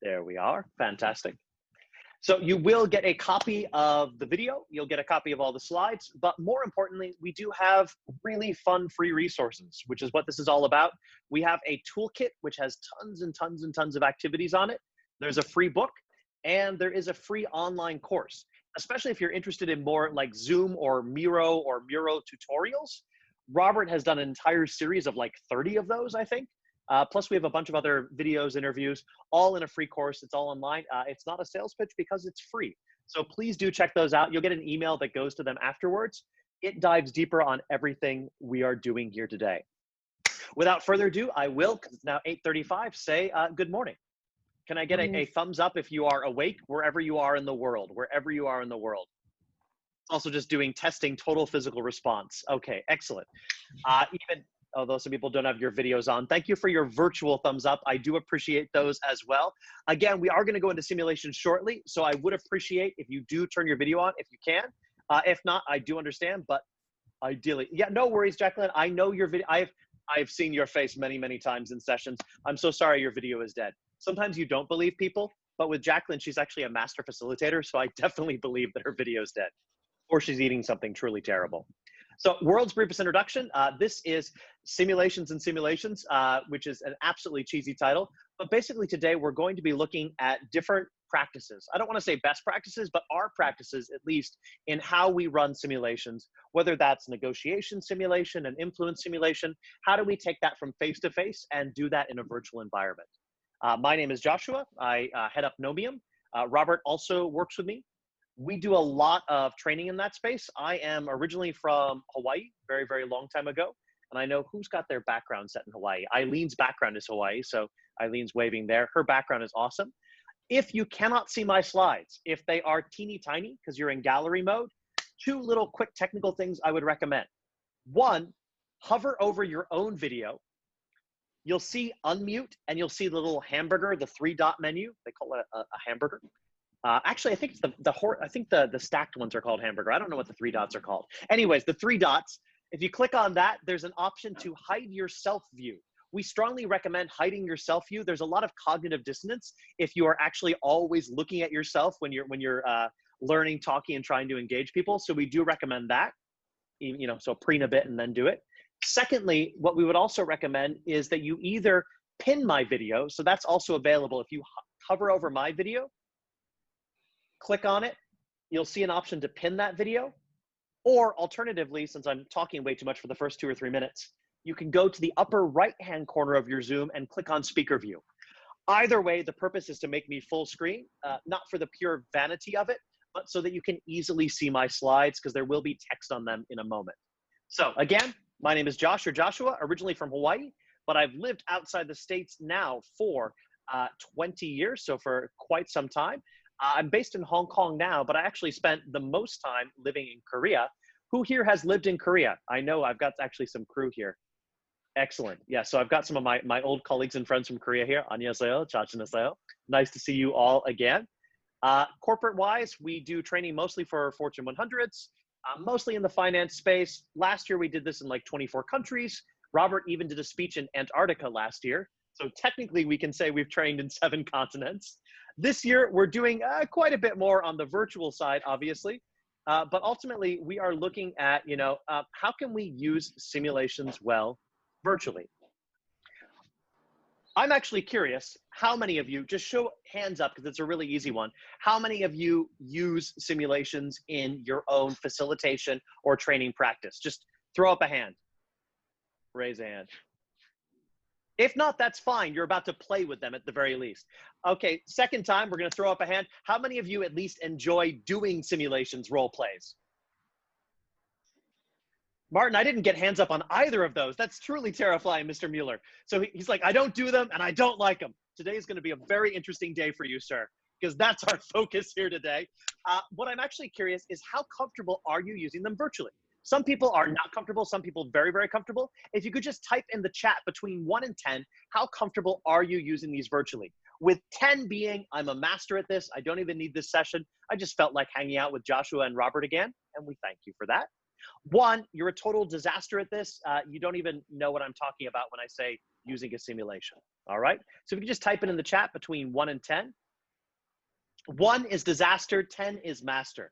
There we are. Fantastic. So you will get a copy of the video. You'll get a copy of all the slides. But more importantly, we do have really fun free resources, which is what this is all about. We have a toolkit, which has tons and tons and tons of activities on it. There's a free book, and there is a free online course, especially if you're interested in more like Zoom or Miro tutorials. Robert has done an entire series of like 30 of those, I think. Plus, we have a bunch of other videos, interviews, all in a free course. It's all online. It's not a sales pitch because it's free. So please do check those out. You'll get an email that goes to them afterwards. It dives deeper on everything we are doing here today. Without further ado, I will, because it's now 8:35, say good morning. Can I get a thumbs up if you are awake wherever you are in the world, wherever you are in the world? Also just doing testing total physical response. Okay, excellent. Although some people don't have your videos on. Thank you for your virtual thumbs up. I do appreciate those as well. Again, we are gonna go into simulation shortly, so I would appreciate if you do turn your video on if you can. If not, I do understand, but ideally, yeah, no worries, Jacqueline. I know your video, I've seen your face many, many times in sessions. I'm so sorry your video is dead. Sometimes you don't believe people, but with Jacqueline, she's actually a master facilitator, so I definitely believe that her video is dead, or she's eating something truly terrible. So world's briefest introduction. This is Simulations and Simulations, which is an absolutely cheesy title. But basically today we're going to be looking at different practices. I don't want to say best practices, but our practices at least in how we run simulations, whether that's negotiation simulation and influence simulation. How do we take that from face to face and do that in a virtual environment? My name is Joshua. I head up Knowmium. Robert also works with me. We do a lot of training in that space. I am originally from Hawaii, very, very long time ago. And I know who's got their background set in Hawaii. Eileen's background is Hawaii, so Eileen's waving there. Her background is awesome. If you cannot see my slides, if they are teeny tiny because you're in gallery mode, two little quick technical things I would recommend. One, hover over your own video. You'll see unmute and you'll see the little hamburger, the 3-dot menu. They call it a hamburger. Actually, I think it's the stacked ones are called hamburger. I don't know what the 3 dots are called. Anyways, the 3 dots, if you click on that, there's an option to hide your self view. We strongly recommend hiding your self view. There's a lot of cognitive dissonance if you are actually always looking at yourself when you're learning, talking, and trying to engage people. So we do recommend that, so preen a bit and then do it. Secondly, what we would also recommend is that you either pin my video. So that's also available. If you hover over my video, click on it, you'll see an option to pin that video. Or alternatively, since I'm talking way too much for the first 2 or 3 minutes, you can go to the upper right-hand corner of your Zoom and click on speaker view. Either way, the purpose is to make me full screen, not for the pure vanity of it, but so that you can easily see my slides because there will be text on them in a moment. So again, my name is Josh or Joshua, originally from Hawaii, but I've lived outside the States now for 20 years, so for quite some time. I'm based in Hong Kong now, but I actually spent the most time living in Korea. Who here has lived in Korea? I know I've got actually some crew here. Excellent. Yeah, so I've got some of my old colleagues and friends from Korea here. 안녕하세요, 자주하세요. Nice to see you all again. Corporate-wise, we do training mostly for Fortune 100s, mostly in the finance space. Last year, we did this in like 24 countries. Robert even did a speech in Antarctica last year. So technically, we can say we've trained in 7 continents. This year, we're doing quite a bit more on the virtual side, obviously. But ultimately, we are looking at, how can we use simulations well virtually? I'm actually curious, how many of you, just show hands up because it's a really easy one. How many of you use simulations in your own facilitation or training practice? Just throw up a hand. Raise a hand. If not, that's fine. You're about to play with them at the very least. Okay, second time, we're going to throw up a hand. How many of you at least enjoy doing simulations, role plays? Martin, I didn't get hands up on either of those. That's truly terrifying, Mr. Mueller. So he's like, I don't do them and I don't like them. Today is going to be a very interesting day for you, sir, because that's our focus here today. What I'm actually curious is how comfortable are you using them virtually? Some people are not comfortable, some people very, very comfortable. If you could just type in the chat between 1 and 10, how comfortable are you using these virtually? With 10 being, I'm a master at this, I don't even need this session. I just felt like hanging out with Joshua and Robert again, and we thank you for that. One, you're a total disaster at this. You don't even know what I'm talking about when I say using a simulation. All right. So if you can just type it in the chat between 1 and 10. 1 is disaster, 10 is master.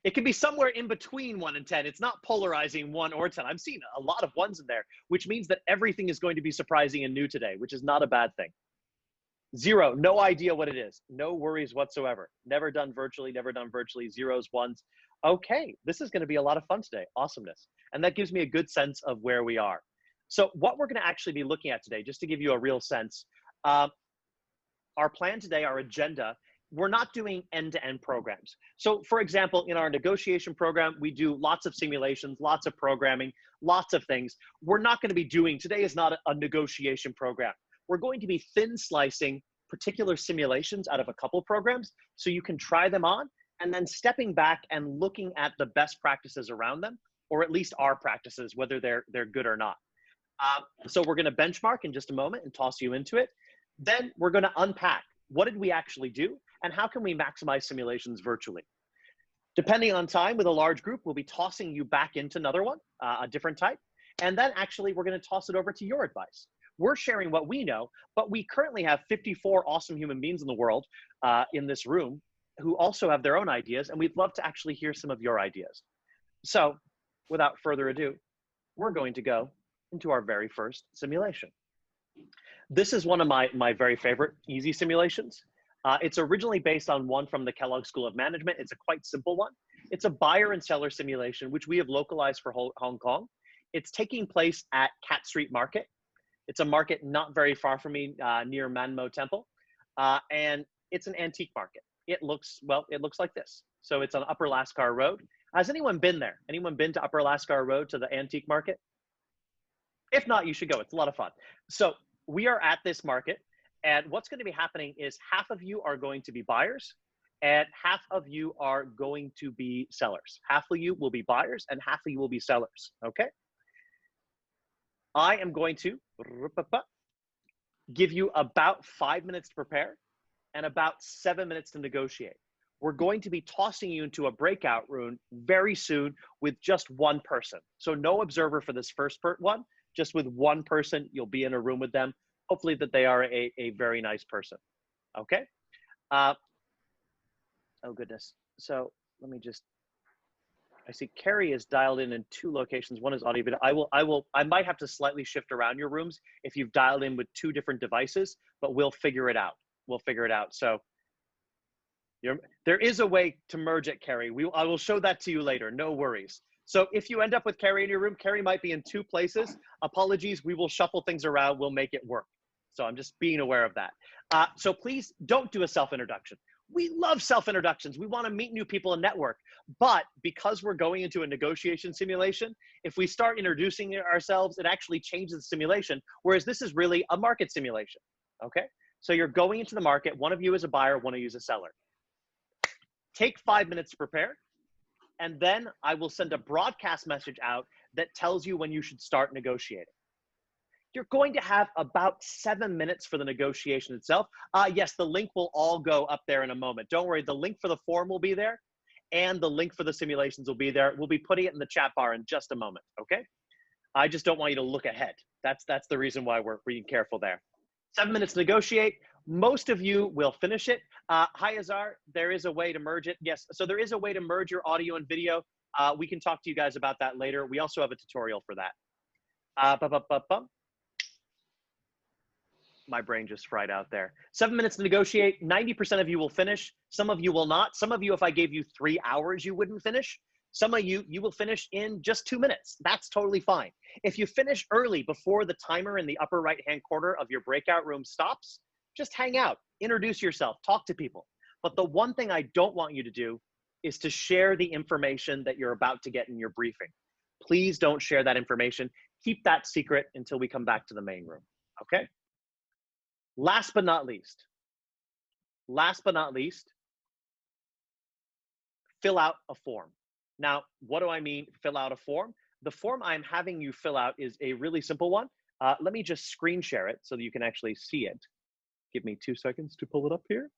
It can be somewhere in between 1 and 10. It's not polarizing 1 or 10. I'm seeing a lot of 1s in there, which means that everything is going to be surprising and new today, which is not a bad thing. 0, no idea what it is. No worries whatsoever. Never done virtually, never done virtually. 0s, 1s. Okay, this is going to be a lot of fun today. Awesomeness. And that gives me a good sense of where we are. So what we're going to actually be looking at today, just to give you a real sense, our plan today, our agenda, we're not doing end-to-end programs. So for example, in our negotiation program, we do lots of simulations, lots of programming, lots of things. We're not going to be doing, today is not a negotiation program. We're going to be thin slicing particular simulations out of a couple programs so you can try them on and then stepping back and looking at the best practices around them, or at least our practices, whether they're good or not. So we're going to benchmark in just a moment and toss you into it. Then we're going to unpack what did we actually do and how can we maximize simulations virtually. Depending on time with a large group, we'll be tossing you back into another one, a different type. And then actually we're going to toss it over to your advice. We're sharing what we know, but we currently have 54 awesome human beings in the world in this room who also have their own ideas, and we'd love to actually hear some of your ideas. So without further ado, we're going to go into our very first simulation. This is one of my very favorite easy simulations. It's originally based on one from the Kellogg School of Management. It's a quite simple one. It's a buyer and seller simulation, which we have localized for Hong Kong. It's taking place at Cat Street Market. It's a market not very far from me, near Manmo Temple. And it's an antique market. It looks like this. So it's on Upper Lascar Road. Has anyone been there? Anyone been to Upper Lascar Road to the antique market? If not, you should go. It's a lot of fun. So we are at this market, and what's going to be happening is half of you are going to be buyers, and half of you are going to be sellers. Half of you will be buyers, and half of you will be sellers, okay? I am going to give you about 5 minutes to prepare and about 7 minutes to negotiate. We're going to be tossing you into a breakout room very soon with just one person. So no observer for this first one. Just with one person, you'll be in a room with them. Hopefully that they are a very nice person, okay? Oh goodness. So let me just, I see Carrie is dialed in 2 locations. One is audio, but I might have to slightly shift around your rooms if you've dialed in with 2 different devices, but we'll figure it out. We'll figure it out. So there is a way to merge it, Carrie. I will show that to you later, no worries. So if you end up with Carrie in your room, Carrie might be in 2 places. Apologies, we will shuffle things around. We'll make it work. So I'm just being aware of that. So please don't do a self-introduction. We love self-introductions. We want to meet new people and network. But because we're going into a negotiation simulation, if we start introducing ourselves, it actually changes the simulation, whereas this is really a market simulation, okay? So you're going into the market. One of you is a buyer, one of you is a seller. Take 5 minutes to prepare. And then I will send a broadcast message out that tells you when you should start negotiating. You're going to have about 7 minutes for the negotiation itself. Yes, the link will all go up there in a moment. Don't worry, the link for the form will be there, and the link for the simulations will be there. We'll be putting it in the chat bar in just a moment, okay? I just don't want you to look ahead. That's the reason why we're being careful there. 7 minutes to negotiate. Most of you will finish it. Hi, Azar. There is a way to merge it. Yes, so there is a way to merge your audio and video. We can talk to you guys about that later. We also have a tutorial for that. My brain just fried out there. 7 minutes to negotiate. 90% of you will finish. Some of you will not. Some of you, if I gave you 3 hours, you wouldn't finish. Some of you will finish in just 2 minutes. That's totally fine. If you finish early before the timer in the upper right-hand corner of your breakout room stops, just hang out, introduce yourself, talk to people. But the one thing I don't want you to do is to share the information that you're about to get in your briefing. Please don't share that information. Keep that secret until we come back to the main room, okay? Last but not least, fill out a form. Now, what do I mean, fill out a form? The form I'm having you fill out is a really simple one. Let me just screen share it so that you can actually see it. Give me 2 seconds to pull it up here.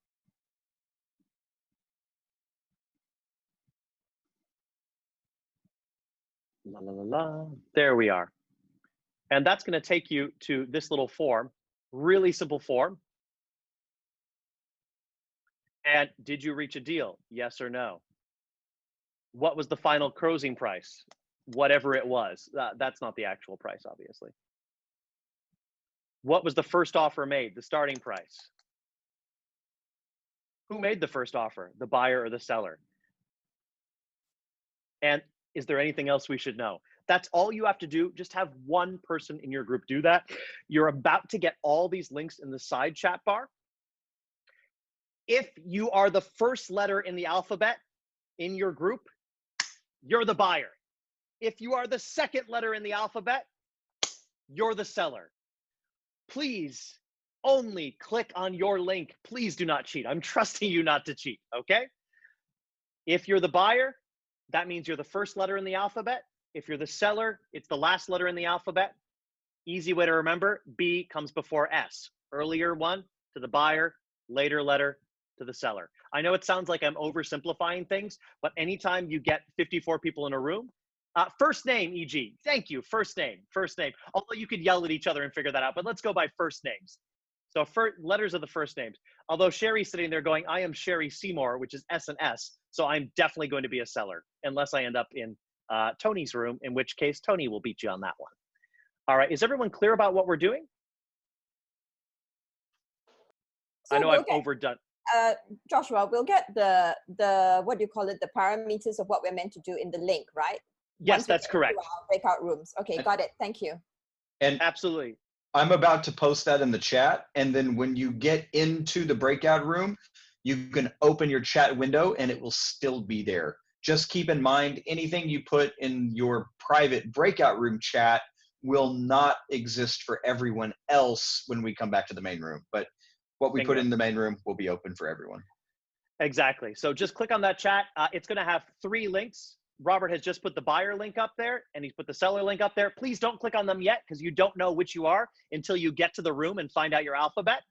La, la, la, la. There we are. And that's going to take you to this little form, really simple form. And did you reach a deal? Yes or no? What was the final closing price? Whatever it was. That's not the actual price, obviously. What was the first offer made? The starting price. Who made the first offer? The buyer or the seller? And is there anything else we should know? That's all you have to do. Just have one person in your group do that. You're about to get all these links in the side chat bar. If you are the first letter in the alphabet in your group, you're the buyer. If you are the second letter in the alphabet, you're the seller. Please only click on your link. Please do not cheat. I'm trusting you not to cheat, okay? If you're the buyer, that means you're the first letter in the alphabet. If you're the seller, it's the last letter in the alphabet. Easy way to remember, B comes before S. Earlier one to the buyer, later letter to the seller. I know it sounds like I'm oversimplifying things, but anytime you get 54 people in a room, first name, e.g. Thank you, first name. Although you could yell at each other and figure that out, but let's go by first names. So letters are the first names. Although Sherry's sitting there going, I am Sherry Seymour, which is S and S. So I'm definitely going to be a seller, unless I end up in Tony's room, in which case Tony will beat you on that one. All right, is everyone clear about what we're doing? So I know I've overdone. Joshua, we'll get the what do you call it, the parameters of what we're meant to do in the link, right? Yes, that's correct. Our breakout rooms. Okay, got it. Thank you. And absolutely. I'm about to post that in the chat. And then when you get into the breakout room, you can open your chat window and it will still be there. Just keep in mind, anything you put in your private breakout room chat will not exist for everyone else when we come back to the main room. But what we put in the main room will be open for everyone. Exactly. So just click on that chat. It's going to have 3 links. Robert has just put the buyer link up there and he's put the seller link up there. Please don't click on them yet because you don't know which you are until you get to the room and find out your alphabet.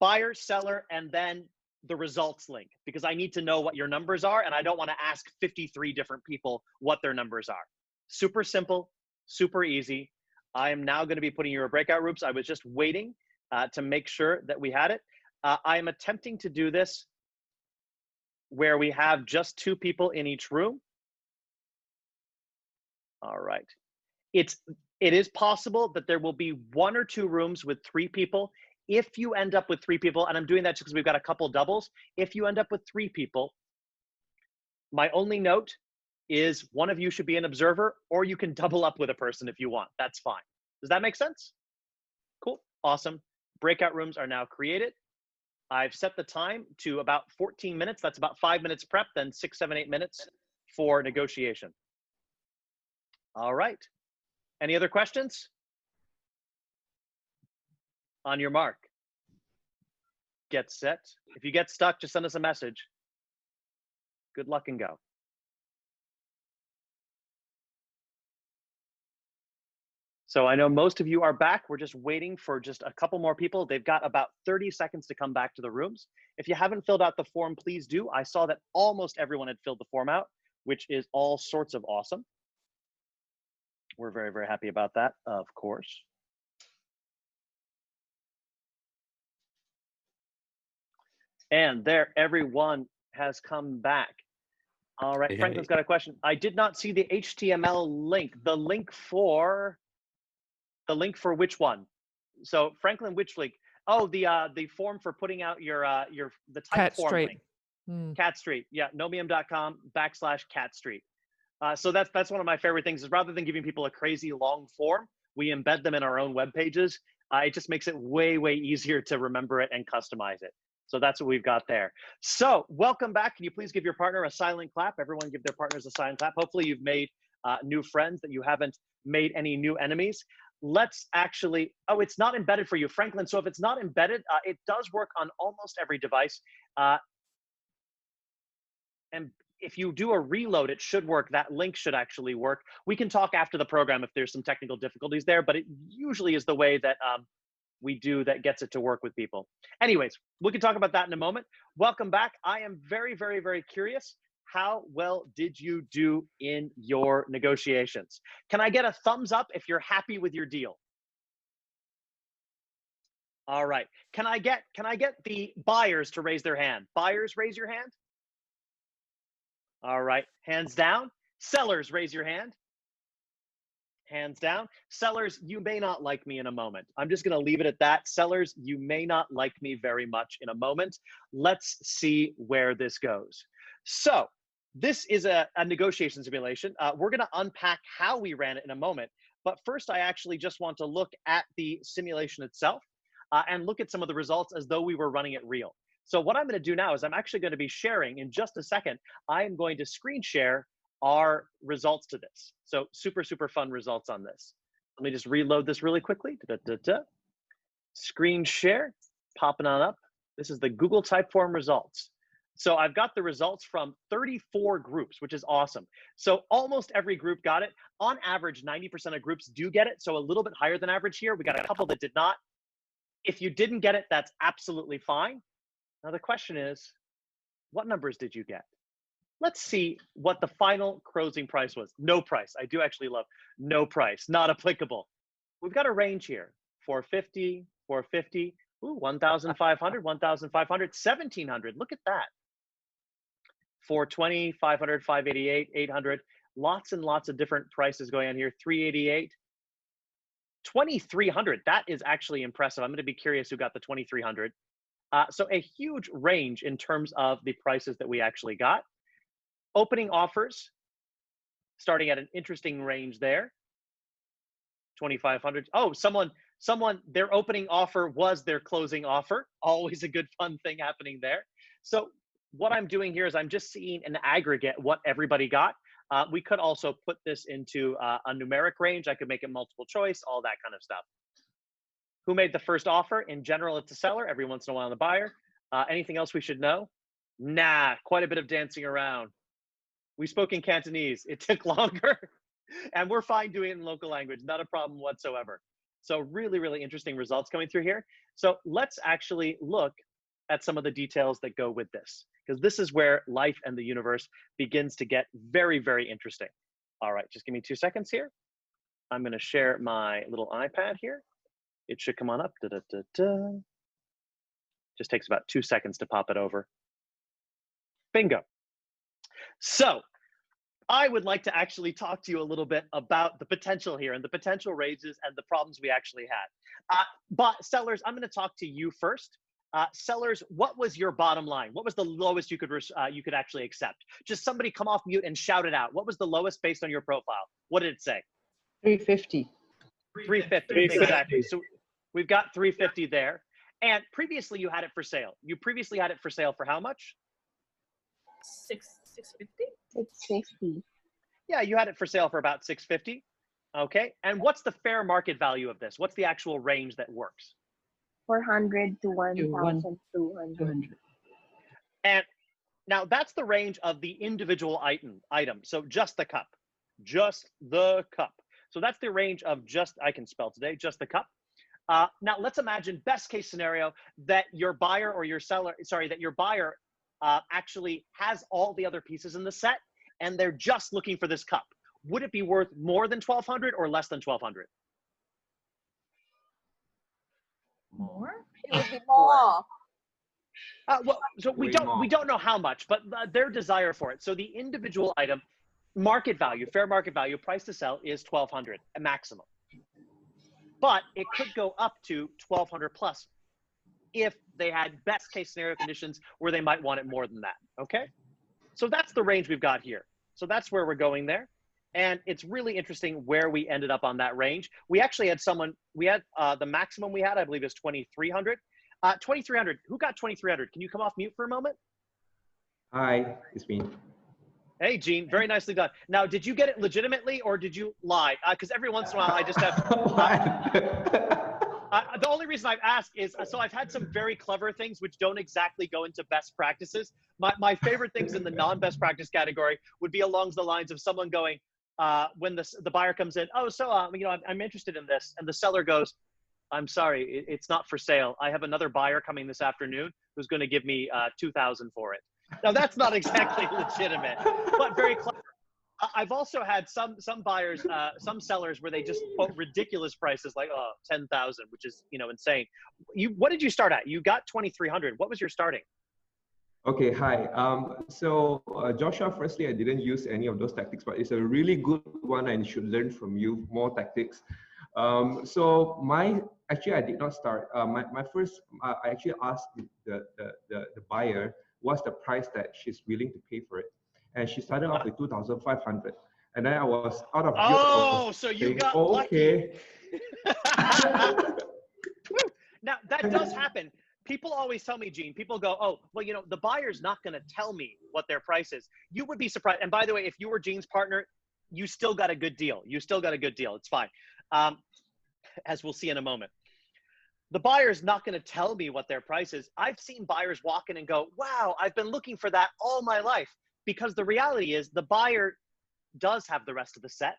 Buyer, seller, and then the results link, because I need to know what your numbers are and I don't want to ask 53 different people what their numbers are. Super simple, super easy. I am now going to be putting your breakout groups. I was just waiting to make sure that we had it. I am attempting to do this where we have just 2 people in each room. All right. It is possible that there will be 1 or 2 rooms with 3 people. If you end up with 3 people, and I'm doing that just because we've got a couple doubles, if you end up with 3 people, my only note is one of you should be an observer, or you can double up with a person if you want. That's fine. Does that make sense? Cool. Awesome. Breakout rooms are now created. I've set the time to about 14 minutes. That's about 5 minutes prep, then 6, 7, 8 minutes for negotiation. All right. Any other questions? On your mark. Get set. If you get stuck, just send us a message. Good luck and go. So I know most of you are back. We're just waiting for just a couple more people. They've got about 30 seconds to come back to the rooms. If you haven't filled out the form, please do. I saw that almost everyone had filled the form out, which is all sorts of awesome. We're very, very happy about that, of course. And there, everyone has come back. All right, Franklin's got a question. I did not see the HTML link. The link for which one? So Franklin, which link? Oh, the form for putting out the type form link. Cat Street, yeah, Knowmium.com/Cat Street. So that's one of my favorite things, is rather than giving people a crazy long form, we embed them in our own web pages. It just makes it way, way easier to remember it and customize it. So that's what we've got there. So welcome back. Can you please give your partner a silent clap? Everyone give their partners a silent clap. Hopefully you've made new friends, that you haven't made any new enemies. Let's actually, oh, it's not embedded for you, Franklin. So if it's not embedded, it does work on almost every device. And if you do a reload, it should work. That link should actually work. We can talk after the program if there's some technical difficulties there, but it usually is the way that we do that gets it to work with people. Anyways, we can talk about that in a moment. Welcome back. I am very, very, very curious. how well did you do in your negotiations? Can I get a thumbs up if you're happy with your deal? All right. Can I get the buyers to raise their hand? Buyers, raise your hand. All right. Hands down. Sellers, raise your hand. Hands down. Sellers, you may not like me in a moment. I'm just going to leave it at that. Sellers, you may not like me very much in a moment. Let's see where this goes. So this is a negotiation simulation. We're going to unpack how we ran it in a moment. But first, I actually just want to look at the simulation itself and look at some of the results as though we were running it real. So what I'm going to do now is I'm actually going to be sharing in just a second. I am going to screen share our results to this. So super, super fun results on this. Let me just reload this really quickly. Screen share, popping on up. This is the Google Typeform results. So I've got the results from 34 groups, which is awesome. So almost every group got it. On average, 90% of groups do get it. So a little bit higher than average here. We got a couple that did not. If you didn't get it, that's absolutely fine. Now the question is, what numbers did you get? Let's see what the final closing price was. No price. I do actually love no price, not applicable. We've got a range here, 450, 450, ooh, 1,500, 1,500, 1,700. Look at that. 420, 500, 588, 800. Lots and lots of different prices going on here. 388, 2,300. That is actually impressive. I'm going to be curious who got the 2,300. So a huge range in terms of the prices that we actually got. Opening offers, starting at an interesting range there. 2,500. Oh, someone, their opening offer was their closing offer. Always a good fun thing happening there. So what I'm doing here is I'm just seeing an aggregate what everybody got. We could also put this into a numeric range. I could make it multiple choice, all that kind of stuff. Who made the first offer? In general, it's the seller. Every once in a while, the buyer. Anything else we should know? Nah, quite a bit of dancing around. We spoke in Cantonese. It took longer, and we're fine doing it in local language. Not a problem whatsoever. So really, really interesting results coming through here. So let's actually look at some of the details that go with this, because this is where life and the universe begins to get very, very interesting. All right, just give me 2 seconds here. I'm going to share my little iPad here. It should come on up. Just takes about 2 seconds to pop it over. Bingo. So I would like to actually talk to you a little bit about the potential here and the potential raises and the problems we actually had. But sellers, I'm going to talk to you first. Sellers, what was your bottom line? What was the lowest you could actually accept? Just somebody come off mute and shout it out. What was the lowest based on your profile? What did it say? 350. 350, exactly. So we've got 350 there. And previously you had it for sale. You previously had it for sale for how much? 650. 650. Yeah, you had it for sale for about 650. Okay. And what's the fair market value of this? What's the actual range that works? 400 to 1,200. And now that's the range of the individual item. So just the cup. Just the cup. So that's the range of just, I can spell today, just the cup. Now let's imagine best case scenario that your buyer or your seller, sorry, that your buyer actually has all the other pieces in the set and they're just looking for this cup. Would it be worth more than 1,200 or less than 1,200? More? It would be more. Well, so we don't know how much, but their desire for it. So the individual item, market value, fair market value, price to sell is 1,200, a maximum. But it could go up to 1,200 plus if they had best case scenario conditions where they might want it more than that. Okay, so that's the range we've got here. So that's where we're going there. And it's really interesting where we ended up on that range. We actually had the maximum we had, I believe, is 2,300. 2,300, who got 2,300? Can you come off mute for a moment? Hi, it's me. Hey, Gene, very nicely done. Now, did you get it legitimately or did you lie? Because every once in a while I just have, the only reason I've asked is, so I've had some very clever things which don't exactly go into best practices. My favorite things in the non-best practice category would be along the lines of someone going, when the buyer comes in, oh, so I'm interested in this, and the seller goes, I'm sorry, it's not for sale. I have another buyer coming this afternoon who's going to give me $2,000 for it. Now that's not exactly legitimate, but very clever. I've also had some buyers, some sellers where they just quote ridiculous prices like 10,000, which is insane. What did you start at? You got 2,300. What was your starting? Okay, hi. So Joshua, firstly, I didn't use any of those tactics, but it's a really good one and should learn from you more tactics. So actually, I did not start. My first, I actually asked the buyer what's the price that she's willing to pay for it. And she started off with 2,500. And then I was out of guilt. Oh, so you got lucky. Okay. Now, that does happen. People always tell me, Gene, people go, oh, well, the buyer's not going to tell me what their price is. You would be surprised. And by the way, if you were Gene's partner, you still got a good deal. You still got a good deal. It's fine. As we'll see in a moment. The buyer's not going to tell me what their price is. I've seen buyers walk in and go, wow, I've been looking for that all my life. Because the reality is the buyer does have the rest of the set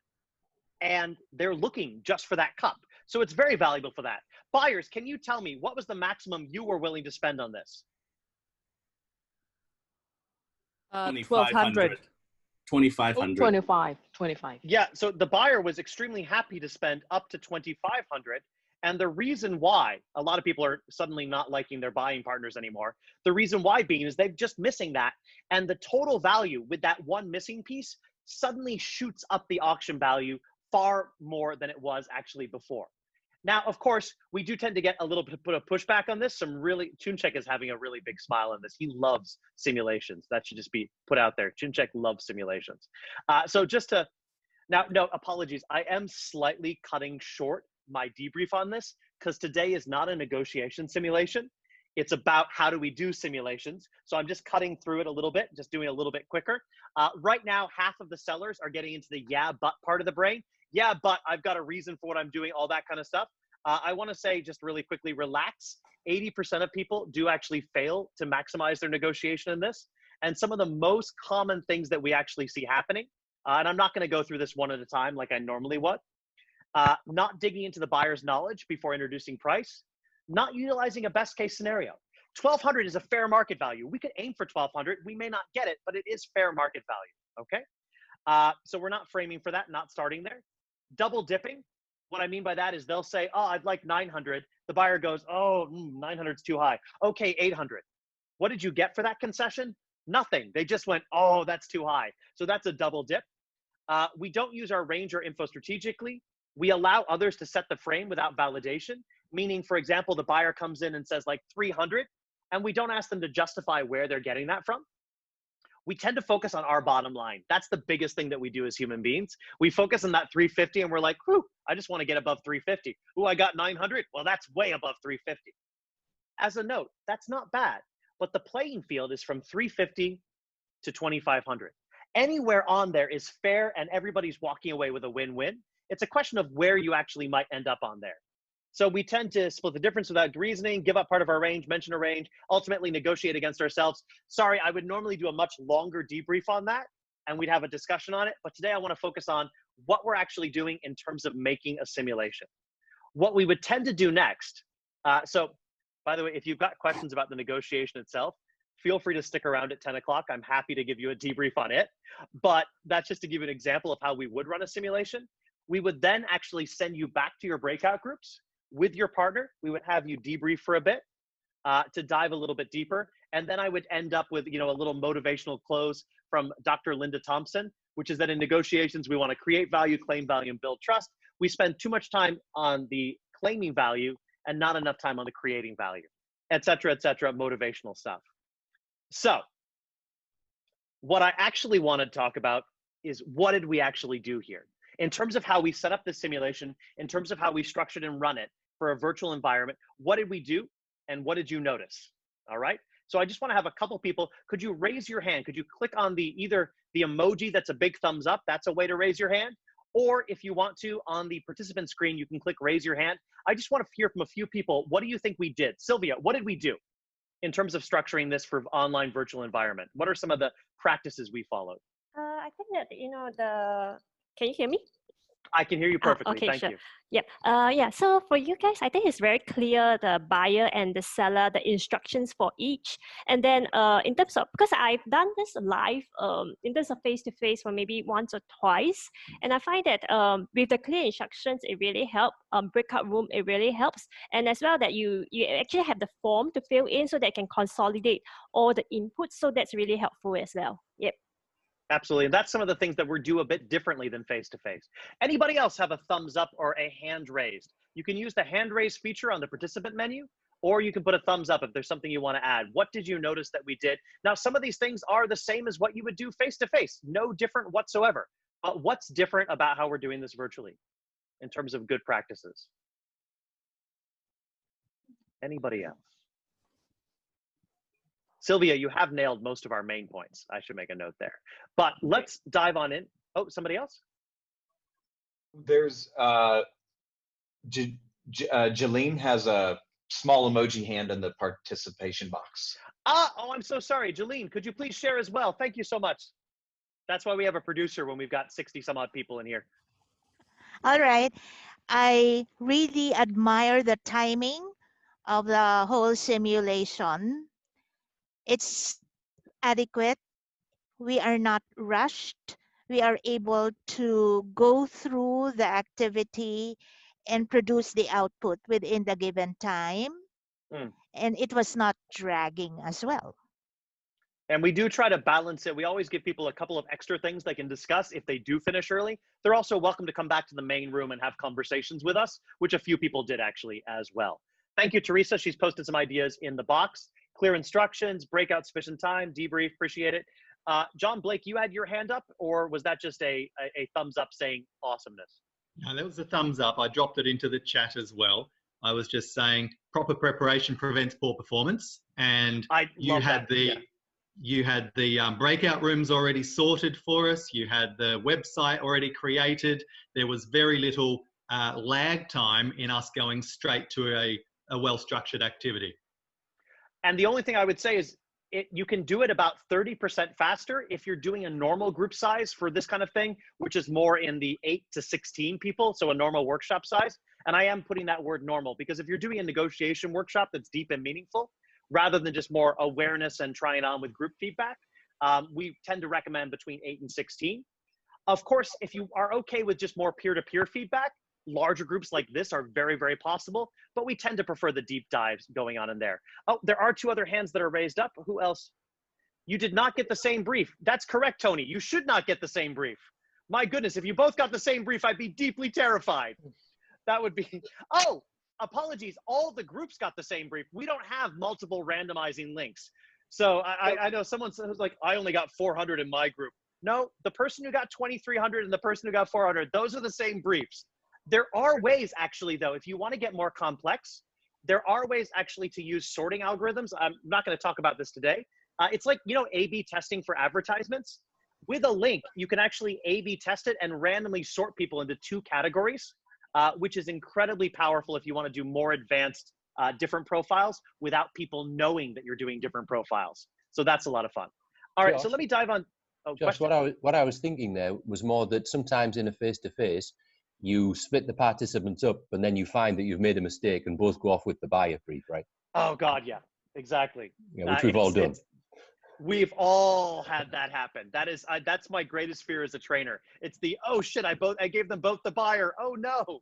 and they're looking just for that cup. So it's very valuable for that. Buyers, can you tell me what was the maximum you were willing to spend on this? 1,200. 2,500. 25. Yeah, so the buyer was extremely happy to spend up to 2,500. And the reason why a lot of people are suddenly not liking their buying partners anymore, the reason why being is they're just missing that. And the total value with that one missing piece suddenly shoots up the auction value far more than it was actually before. Now, of course, we do tend to get a little bit of pushback on this. Chunchek is having a really big smile on this. He loves simulations. That should just be put out there. Chunchek loves simulations. No, apologies. I am slightly cutting short my debrief on this because today is not a negotiation simulation. It's about how do we do simulations. So I'm just cutting through it a little bit, just doing it a little bit quicker. Right now, half of the sellers are getting into the yeah, but part of the brain. Yeah, but I've got a reason for what I'm doing, all that kind of stuff. I want to say just really quickly, relax. 80% of people do actually fail to maximize their negotiation in this. And some of the most common things that we actually see happening, and I'm not going to go through this one at a time like I normally would, not digging into the buyer's knowledge before introducing price, not utilizing a best case scenario. 1,200 is a fair market value. We could aim for 1,200. We may not get it, but it is fair market value, okay? So we're not framing for that, not starting there. Double dipping, what I mean by that is they'll say, oh, I'd like 900. The buyer goes, oh, 900 is too high. Okay, 800. What did you get for that concession? Nothing. They just went, oh, that's too high. So that's a double dip. We don't use our range or info strategically. We allow others to set the frame without validation, meaning, for example, the buyer comes in and says like 300, and we don't ask them to justify where they're getting that from. We tend to focus on our bottom line. That's the biggest thing that we do as human beings. We focus on that 350 and we're like, whew, I just want to get above 350. Ooh, I got 900. Well, that's way above 350. As a note, that's not bad, but the playing field is from 350 to 2,500. Anywhere on there is fair and everybody's walking away with a win-win. It's a question of where you actually might end up on there. So we tend to split the difference without reasoning, give up part of our range, mention a range, ultimately negotiate against ourselves. Sorry, I would normally do a much longer debrief on that and we'd have a discussion on it. But today I want to focus on what we're actually doing in terms of making a simulation. What we would tend to do next. So by the way, if you've got questions about the negotiation itself, feel free to stick around at 10 o'clock. I'm happy to give you a debrief on it. But that's just to give you an example of how we would run a simulation. We would then actually send you back to your breakout groups with your partner. We would have you debrief for a bit to dive a little bit deeper. And then I would end up with, a little motivational close from Dr. Linda Thompson, which is that in negotiations, we want to create value, claim value, and build trust. We spend too much time on the claiming value and not enough time on the creating value, et cetera, motivational stuff. So what I actually want to talk about is what did we actually do here? In terms of how we set up the simulation, in terms of how we structured and run it for a virtual environment, what did we do and what did you notice? All right. So I just want to have a couple people. Could you raise your hand? Could you click on either the emoji that's a big thumbs up? That's a way to raise your hand. Or if you want to, on the participant screen, you can click raise your hand. I just want to hear from a few people. What do you think we did? Sylvia, what did we do in terms of structuring this for online virtual environment? What are some of the practices we followed? I think that, can you hear me? I can hear you perfectly. Okay, Thank sure. you. Yep. Yeah. So for you guys, I think it's very clear, the buyer and the seller, the instructions for each. And then in terms of, because I've done this live in terms of face-to-face for maybe once or twice. And I find that with the clear instructions, it really helps. Breakout room, it really helps. And as well that you actually have the form to fill in so that it can consolidate all the inputs. So that's really helpful as well. Yep. Absolutely. And that's some of the things that we do a bit differently than face-to-face. Anybody else have a thumbs up or a hand raised? You can use the hand raise feature on the participant menu, or you can put a thumbs up if there's something you want to add. What did you notice that we did? Now, some of these things are the same as what you would do face-to-face, no different whatsoever. But what's different about how we're doing this virtually in terms of good practices? Anybody else? Sylvia, you have nailed most of our main points. I should make a note there. But let's dive on in. Oh, somebody else? There's Jalene has a small emoji hand in the participation box. Oh, I'm so sorry. Jalene, could you please share as well? Thank you so much. That's why we have a producer when we've got 60 some odd people in here. All right. I really admire the timing of the whole simulation. It's adequate. We are not rushed. We are able to go through the activity and produce the output within the given time. And it was not dragging as well. And we do try to balance it. We always give people a couple of extra things they can discuss if they do finish early. They're also welcome to come back to the main room and have conversations with us, which a few people did actually as well. Thank you, Teresa. She's posted some ideas in the box. Clear instructions, breakout sufficient time, debrief, appreciate it. John Blake, you had your hand up, or was that just a thumbs up saying awesomeness? No, that was a thumbs up. I dropped it into the chat as well. I was just saying proper preparation prevents poor performance. And you had the breakout rooms already sorted for us. You had the website already created. There was very little lag time in us going straight to a well-structured activity. And the only thing I would say is you can do it about 30% faster if you're doing a normal group size for this kind of thing, which is more in the 8 to 16 people, so a normal workshop size. And I am putting that word normal because if you're doing a negotiation workshop that's deep and meaningful, rather than just more awareness and trying on with group feedback, we tend to recommend between 8 and 16. Of course, if you are okay with just more peer-to-peer feedback, larger groups like this are very, very possible, but we tend to prefer the deep dives going on in there. Oh, there are 2 other hands that are raised up. Who else? You did not get the same brief. That's correct, Tony. You should not get the same brief. My goodness, if you both got the same brief, I'd be deeply terrified. That would be, oh, apologies. All the groups got the same brief. We don't have multiple randomizing links. So I know someone who's like, I only got 400 in my group. No, the person who got 2,300 and the person who got 400, those are the same briefs. There are ways actually though, if you want to get more complex, there are ways actually to use sorting algorithms. I'm not going to talk about this today. It's like, you know, A/B testing for advertisements. With a link, you can actually A/B test it and randomly sort people into 2 categories, which is incredibly powerful if you want to do more advanced different profiles without people knowing that you're doing different profiles. So that's a lot of fun. All right, Josh, so let me dive on. Oh, Josh, what I was thinking there was more that sometimes in a face-to-face, you split the participants up and then you find that you've made a mistake and both go off with the buyer brief, right? Oh God, yeah, exactly. Yeah, which we've all done. We've all had that happen. That is, that's my greatest fear as a trainer. It's the, oh shit, I gave them both the buyer. Oh no,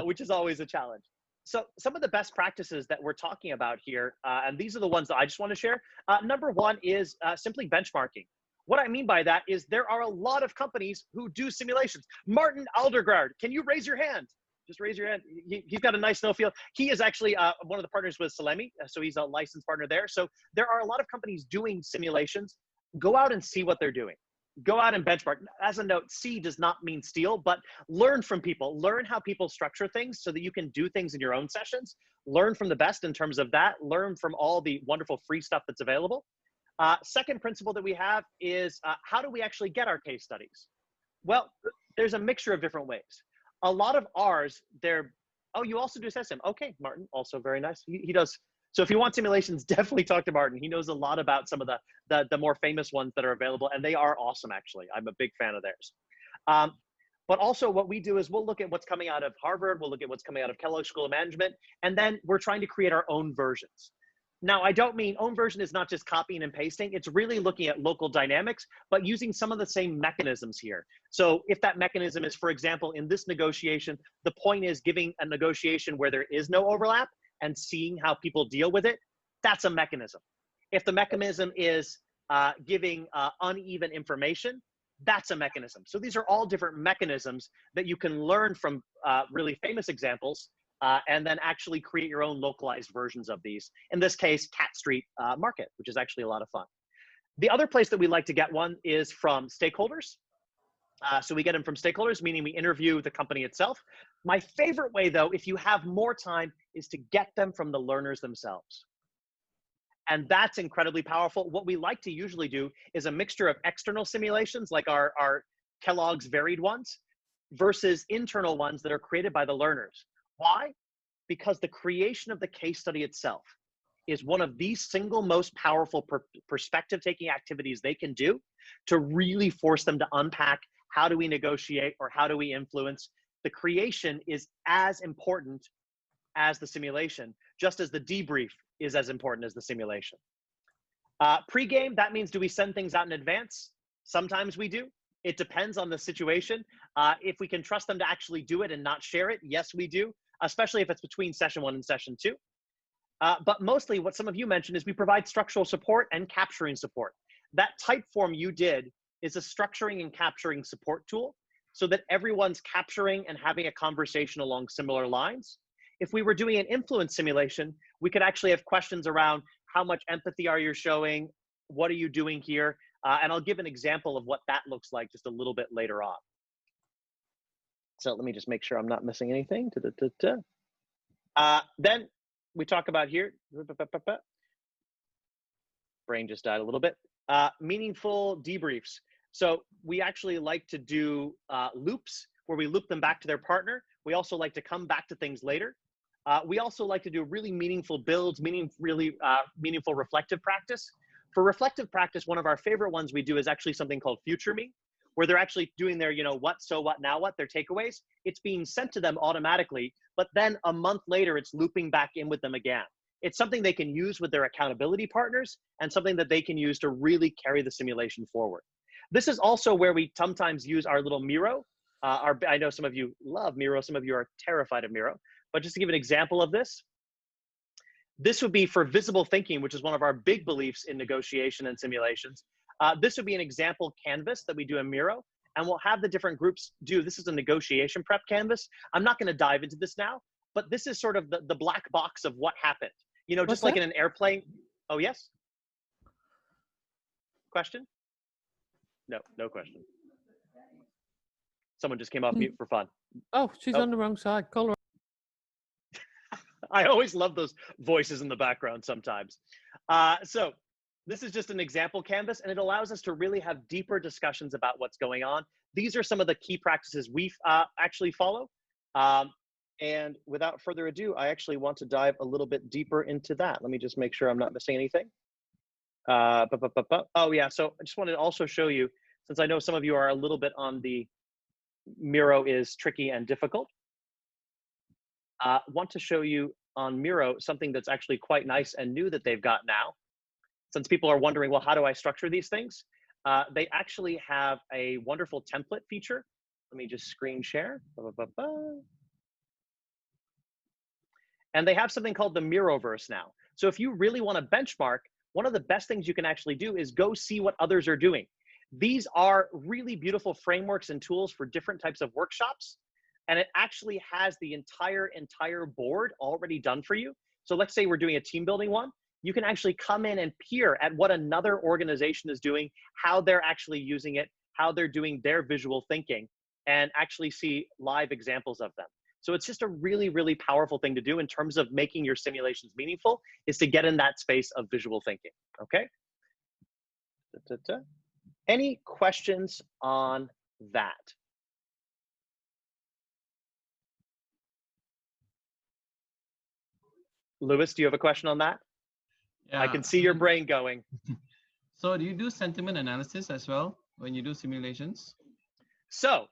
which is always a challenge. So some of the best practices that we're talking about here, and these are the ones that I just want to share. Number 1 is simply benchmarking. What I mean by that is there are a lot of companies who do simulations. Martin Aldergaard, can you raise your hand? Just raise your hand. He's got a nice snowfield. He is actually one of the partners with Salemi, so he's a licensed partner there. So there are a lot of companies doing simulations. Go out and see what they're doing. Go out and benchmark. As a note, see does not mean steal, but learn from people. Learn how people structure things so that you can do things in your own sessions. Learn from the best in terms of that. Learn from all the wonderful free stuff that's available. Second principle that we have is how do we actually get our case studies? Well, there's a mixture of different ways. A lot of ours, oh, you also do SEM. Okay, Martin, also very nice. He does. So if you want simulations, definitely talk to Martin. He knows a lot about some of the more famous ones that are available, and they are awesome, actually. I'm a big fan of theirs. But also what we do is we'll look at what's coming out of Harvard, we'll look at what's coming out of Kellogg School of Management, and then we're trying to create our own versions. Now, I don't mean own version is not just copying and pasting. It's really looking at local dynamics, but using some of the same mechanisms here. So if that mechanism is, for example, in this negotiation, the point is giving a negotiation where there is no overlap and seeing how people deal with it, that's a mechanism. If the mechanism is giving uneven information, that's a mechanism. So these are all different mechanisms that you can learn from really famous examples and then actually create your own localized versions of these. In this case, Cat Street Market, which is actually a lot of fun. The other place that we like to get one is from stakeholders. So we get them from stakeholders, meaning we interview the company itself. My favorite way, though, if you have more time, is to get them from the learners themselves. And that's incredibly powerful. What we like to usually do is a mixture of external simulations, like our Kellogg's varied ones, versus internal ones that are created by the learners. Why? Because the creation of the case study itself is one of the single most powerful perspective-taking activities they can do to really force them to unpack how do we negotiate or how do we influence. The creation is as important as the simulation, just as the debrief is as important as the simulation. Pre-game, that means do we send things out in advance? Sometimes we do. It depends on the situation. If we can trust them to actually do it and not share it, yes, we do, especially if it's between session 1 and session 2. But mostly what some of you mentioned is we provide structural support and capturing support. That type form you did is a structuring and capturing support tool so that everyone's capturing and having a conversation along similar lines. If we were doing an influence simulation, we could actually have questions around how much empathy are you showing? What are you doing here? And I'll give an example of what that looks like just a little bit later on. So let me just make sure I'm not missing anything. Then we talk about here, brain just died a little bit, meaningful debriefs. So we actually like to do loops where we loop them back to their partner. We also like to come back to things later. We also like to do really meaningful builds, meaningful reflective practice. For reflective practice, one of our favorite ones we do is actually something called Future Me, where they're actually doing their, what, so what, now what, their takeaways. It's being sent to them automatically, but then a month later, it's looping back in with them again. It's something they can use with their accountability partners and something that they can use to really carry the simulation forward. This is also where we sometimes use our little Miro. I know some of you love Miro, some of you are terrified of Miro, but just to give an example of this, this would be for visible thinking, which is one of our big beliefs in negotiation and simulations. This would be an example canvas that we do in Miro, and we'll have the different groups do. This is a negotiation prep canvas. I'm not going to dive into this now, but this is sort of the black box of what happened. Just like in an airplane. Oh, yes? Question? No question. Someone just came off mute for fun. Oh, she's on the wrong side. Call her. I always love those voices in the background sometimes. So this is just an example canvas, and it allows us to really have deeper discussions about what's going on. These are some of the key practices we actually follow. And without further ado, I actually want to dive a little bit deeper into that. Let me just make sure I'm not missing anything. Oh, yeah. So I just wanted to also show you, since I know some of you are a little bit on the Miro is tricky and difficult. Want to show you on Miro something that's actually quite nice and new that they've got now. Since people are wondering, well, how do I structure these things? They actually have a wonderful template feature. Let me just screen share. And they have something called the Miroverse now. So if you really want to benchmark, one of the best things you can actually do is go see what others are doing. These are really beautiful frameworks and tools for different types of workshops. And it actually has the entire board already done for you. So let's say we're doing a team building one. You can actually come in and peer at what another organization is doing, how they're actually using it, how they're doing their visual thinking, and actually see live examples of them. So it's just a really, really powerful thing to do in terms of making your simulations meaningful, is to get in that space of visual thinking, okay? Any questions on that? Lewis, do you have a question on that? Yeah. I can see your brain going. So do you do sentiment analysis as well when you do simulations? So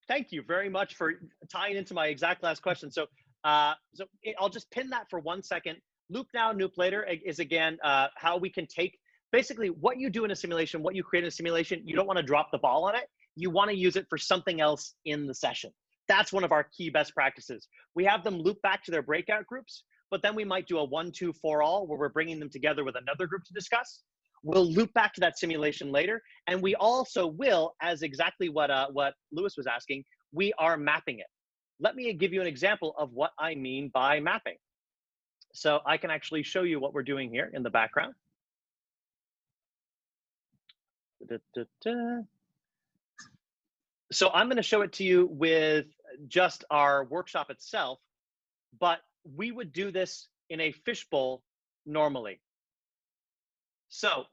Thank you very much for tying into my exact last question. So, I'll just pin that for 1 second. Loop now, loop later is again how we can take basically what you do in a simulation, what you create in a simulation. You don't want to drop the ball on it. You want to use it for something else in the session. That's one of our key best practices. We have them loop back to their breakout groups, but then we might do a 1, 2, 4 all where we're bringing them together with another group to discuss. We'll loop back to that simulation later. And we also will, as exactly what Lewis was asking, we are mapping it. Let me give you an example of what I mean by mapping. So I can actually show you what we're doing here in the background. So I'm going to show it to you with just our workshop itself, but we would do this in a fishbowl normally. So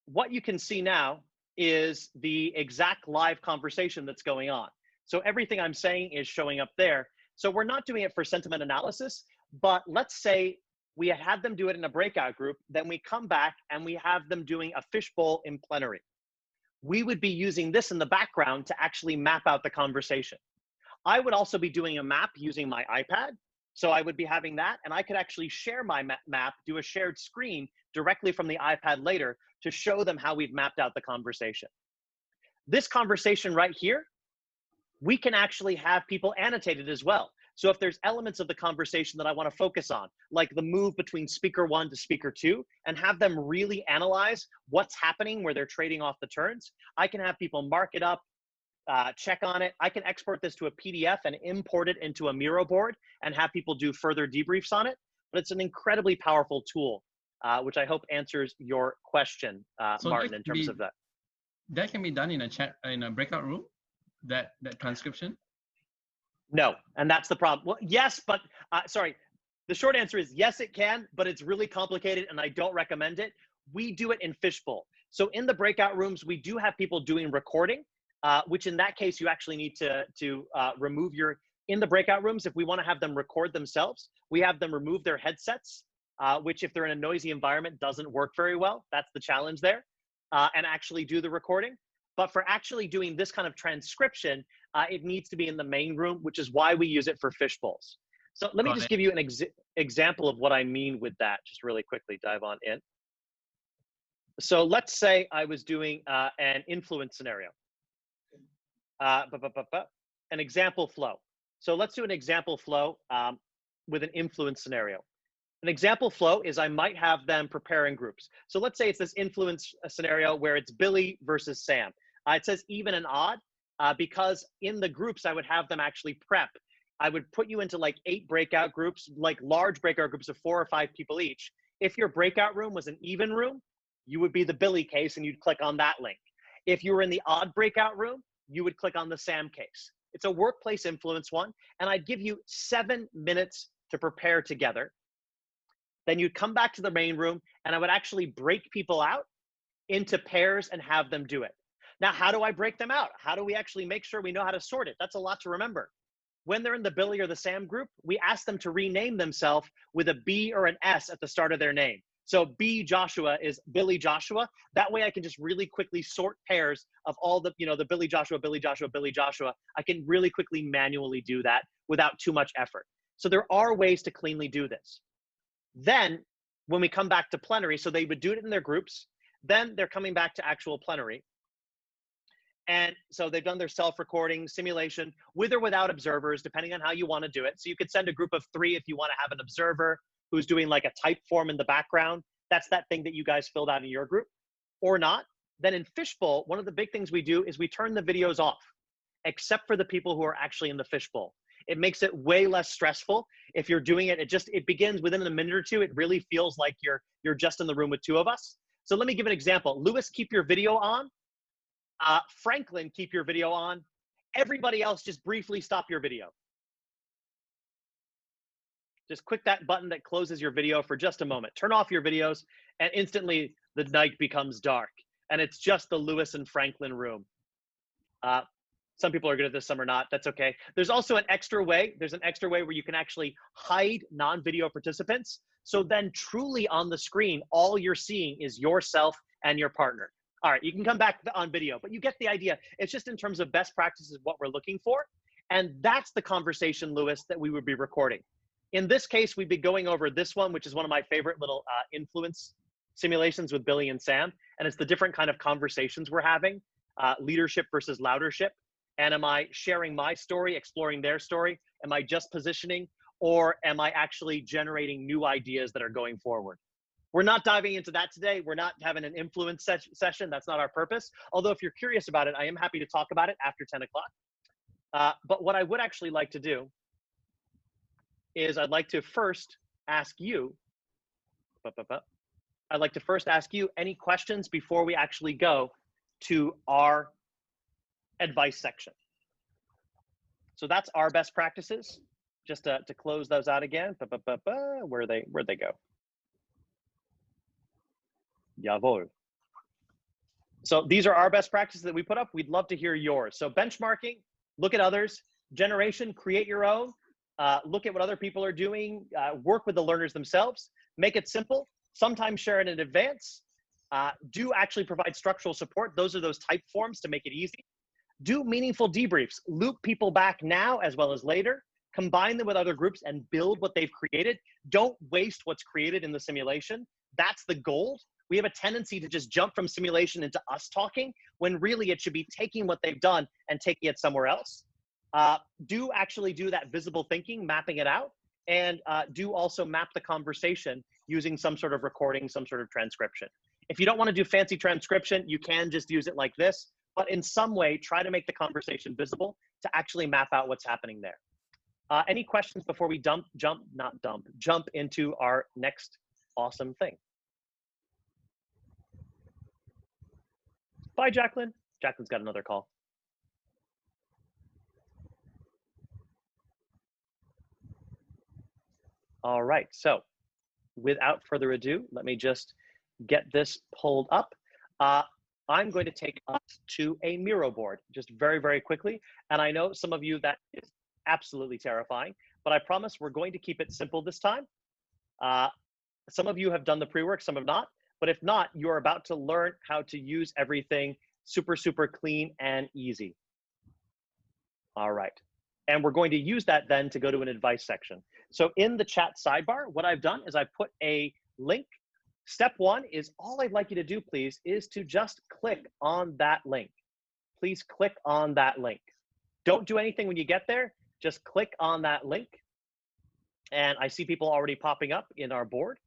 what you can see now is the exact live conversation that's going on. So everything I'm saying is showing up there. So we're not doing it for sentiment analysis, but let's say we had them do it in a breakout group, then we come back and we have them doing a fishbowl in plenary. We would be using this in the background to actually map out the conversation. I would also be doing a map using my iPad. So I would be having that, and I could actually share my map, do a shared screen directly from the iPad later to show them how we've mapped out the conversation. This conversation right here, we can actually have people annotated as well. So if there's elements of the conversation that I want to focus on, like the move between speaker 1 to speaker 2, and have them really analyze what's happening where they're trading off the turns, I can have people mark it up, check on it. I can export this to a PDF and import it into a Miro board and have people do further debriefs on it. But it's an incredibly powerful tool, which I hope answers your question, so Martin, in terms of that. That can be done in a chat, in a breakout room, that transcription? No, and that's the problem. Well, yes, but sorry. The short answer is yes, it can, but it's really complicated and I don't recommend it. We do it in fishbowl. So in the breakout rooms, we do have people doing recording, which in that case, you actually need to remove in the breakout rooms, if we want to have them record themselves, we have them remove their headsets, which if they're in a noisy environment doesn't work very well. That's the challenge there, and actually do the recording. But for actually doing this kind of transcription, it needs to be in the main room, which is why we use it for fishbowls. So let me just give you an example of what I mean with that, just really quickly dive on in. So let's say I was doing an influence scenario, an example flow. So let's do an example flow with an influence scenario. An example flow is I might have them prepare in groups. So let's say it's this influence scenario where it's Billy versus Sam. It says even and odd because in the groups I would have them actually prep. I would put you into like 8 breakout groups, like large breakout groups of 4 or 5 people each. If your breakout room was an even room, you would be the Billy case and you'd click on that link. If you were in the odd breakout room, you would click on the Sam case. It's a workplace influence one, and I'd give you 7 minutes to prepare together. Then you'd come back to the main room and I would actually break people out into pairs and have them do it. Now, how do I break them out? How do we actually make sure we know how to sort it? That's a lot to remember. When they're in the Billy or the Sam group, we ask them to rename themselves with a B or an S at the start of their name. So B Joshua is Billy Joshua. That way I can just really quickly sort pairs of all the, the Billy Joshua, Billy Joshua, Billy Joshua. I can really quickly manually do that without too much effort. So there are ways to cleanly do this. Then when we come back to plenary, so they would do it in their groups, then they're coming back to actual plenary. And so they've done their self-recording simulation with or without observers, depending on how you want to do it. So you could send a group of 3 if you want to have an observer who's doing like a type form in the background. That's that thing that you guys filled out in your group, or not. Then in Fishbowl, one of the big things we do is we turn the videos off, except for the people who are actually in the Fishbowl. It makes it way less stressful. If you're doing it, it begins within a minute or 2. It really feels like you're just in the room with 2 of us. So let me give an example. Lewis, keep your video on. Franklin, keep your video on. Everybody else, just briefly stop your video. Just click that button that closes your video for just a moment. Turn off your videos, and instantly the night becomes dark. And it's just the Lewis and Franklin room. Some people are good at this, some are not. That's okay. There's also an extra way. There's an extra way where you can actually hide non-video participants. So then truly on the screen, all you're seeing is yourself and your partner. All right, you can come back on video, but you get the idea. It's just in terms of best practices, what we're looking for. And that's the conversation, Lewis, that we would be recording. In this case, we'd be going over this one, which is one of my favorite little influence simulations with Billy and Sam. And it's the different kind of conversations we're having, leadership versus loudership. And am I sharing my story, exploring their story? Am I just positioning? Or am I actually generating new ideas that are going forward? We're not diving into that today. We're not having an influence session. That's not our purpose. Although if you're curious about it, I am happy to talk about it after 10 o'clock. But what I would actually like to do is I'd like to first ask you, any questions before we actually go to our advice section. So that's our best practices. Just to close those out again. Where'd they go? Jawohl. So these are our best practices that we put up. We'd love to hear yours. So benchmarking, look at others. Generation, create your own. Look at what other people are doing. Work with the learners themselves. Make it simple. Sometimes share it in advance. Do actually provide structural support. Those are those type forms to make it easy. Do meaningful debriefs. Loop people back now as well as later. Combine them with other groups and build what they've created. Don't waste what's created in the simulation. That's the gold. We have a tendency to just jump from simulation into us talking, when really it should be taking what they've done and taking it somewhere else. Do actually do that visible thinking, mapping it out, and do also map the conversation using some sort of recording, some sort of transcription. If you don't want to do fancy transcription, you can just use it like this, but in some way, try to make the conversation visible to actually map out what's happening there. Any questions before we jump into our next awesome thing? Bye, Jacqueline. Jacqueline's got another call. All right, so without further ado, let me just get this pulled up. I'm going to take us to a Miro board just very, very quickly. And I know some of you that is absolutely terrifying, but I promise we're going to keep it simple this time. Some of you have done the pre-work, some have not. But if not, you're about to learn how to use everything super, super clean and easy. All right. And we're going to use that then to go to an advice section. So in the chat sidebar, what I've done is I've put a link. Step one is all I'd like you to do, please, is to just click on that link. Please click on that link. Don't do anything when you get there. Just click on that link. And I see people already popping up in our board.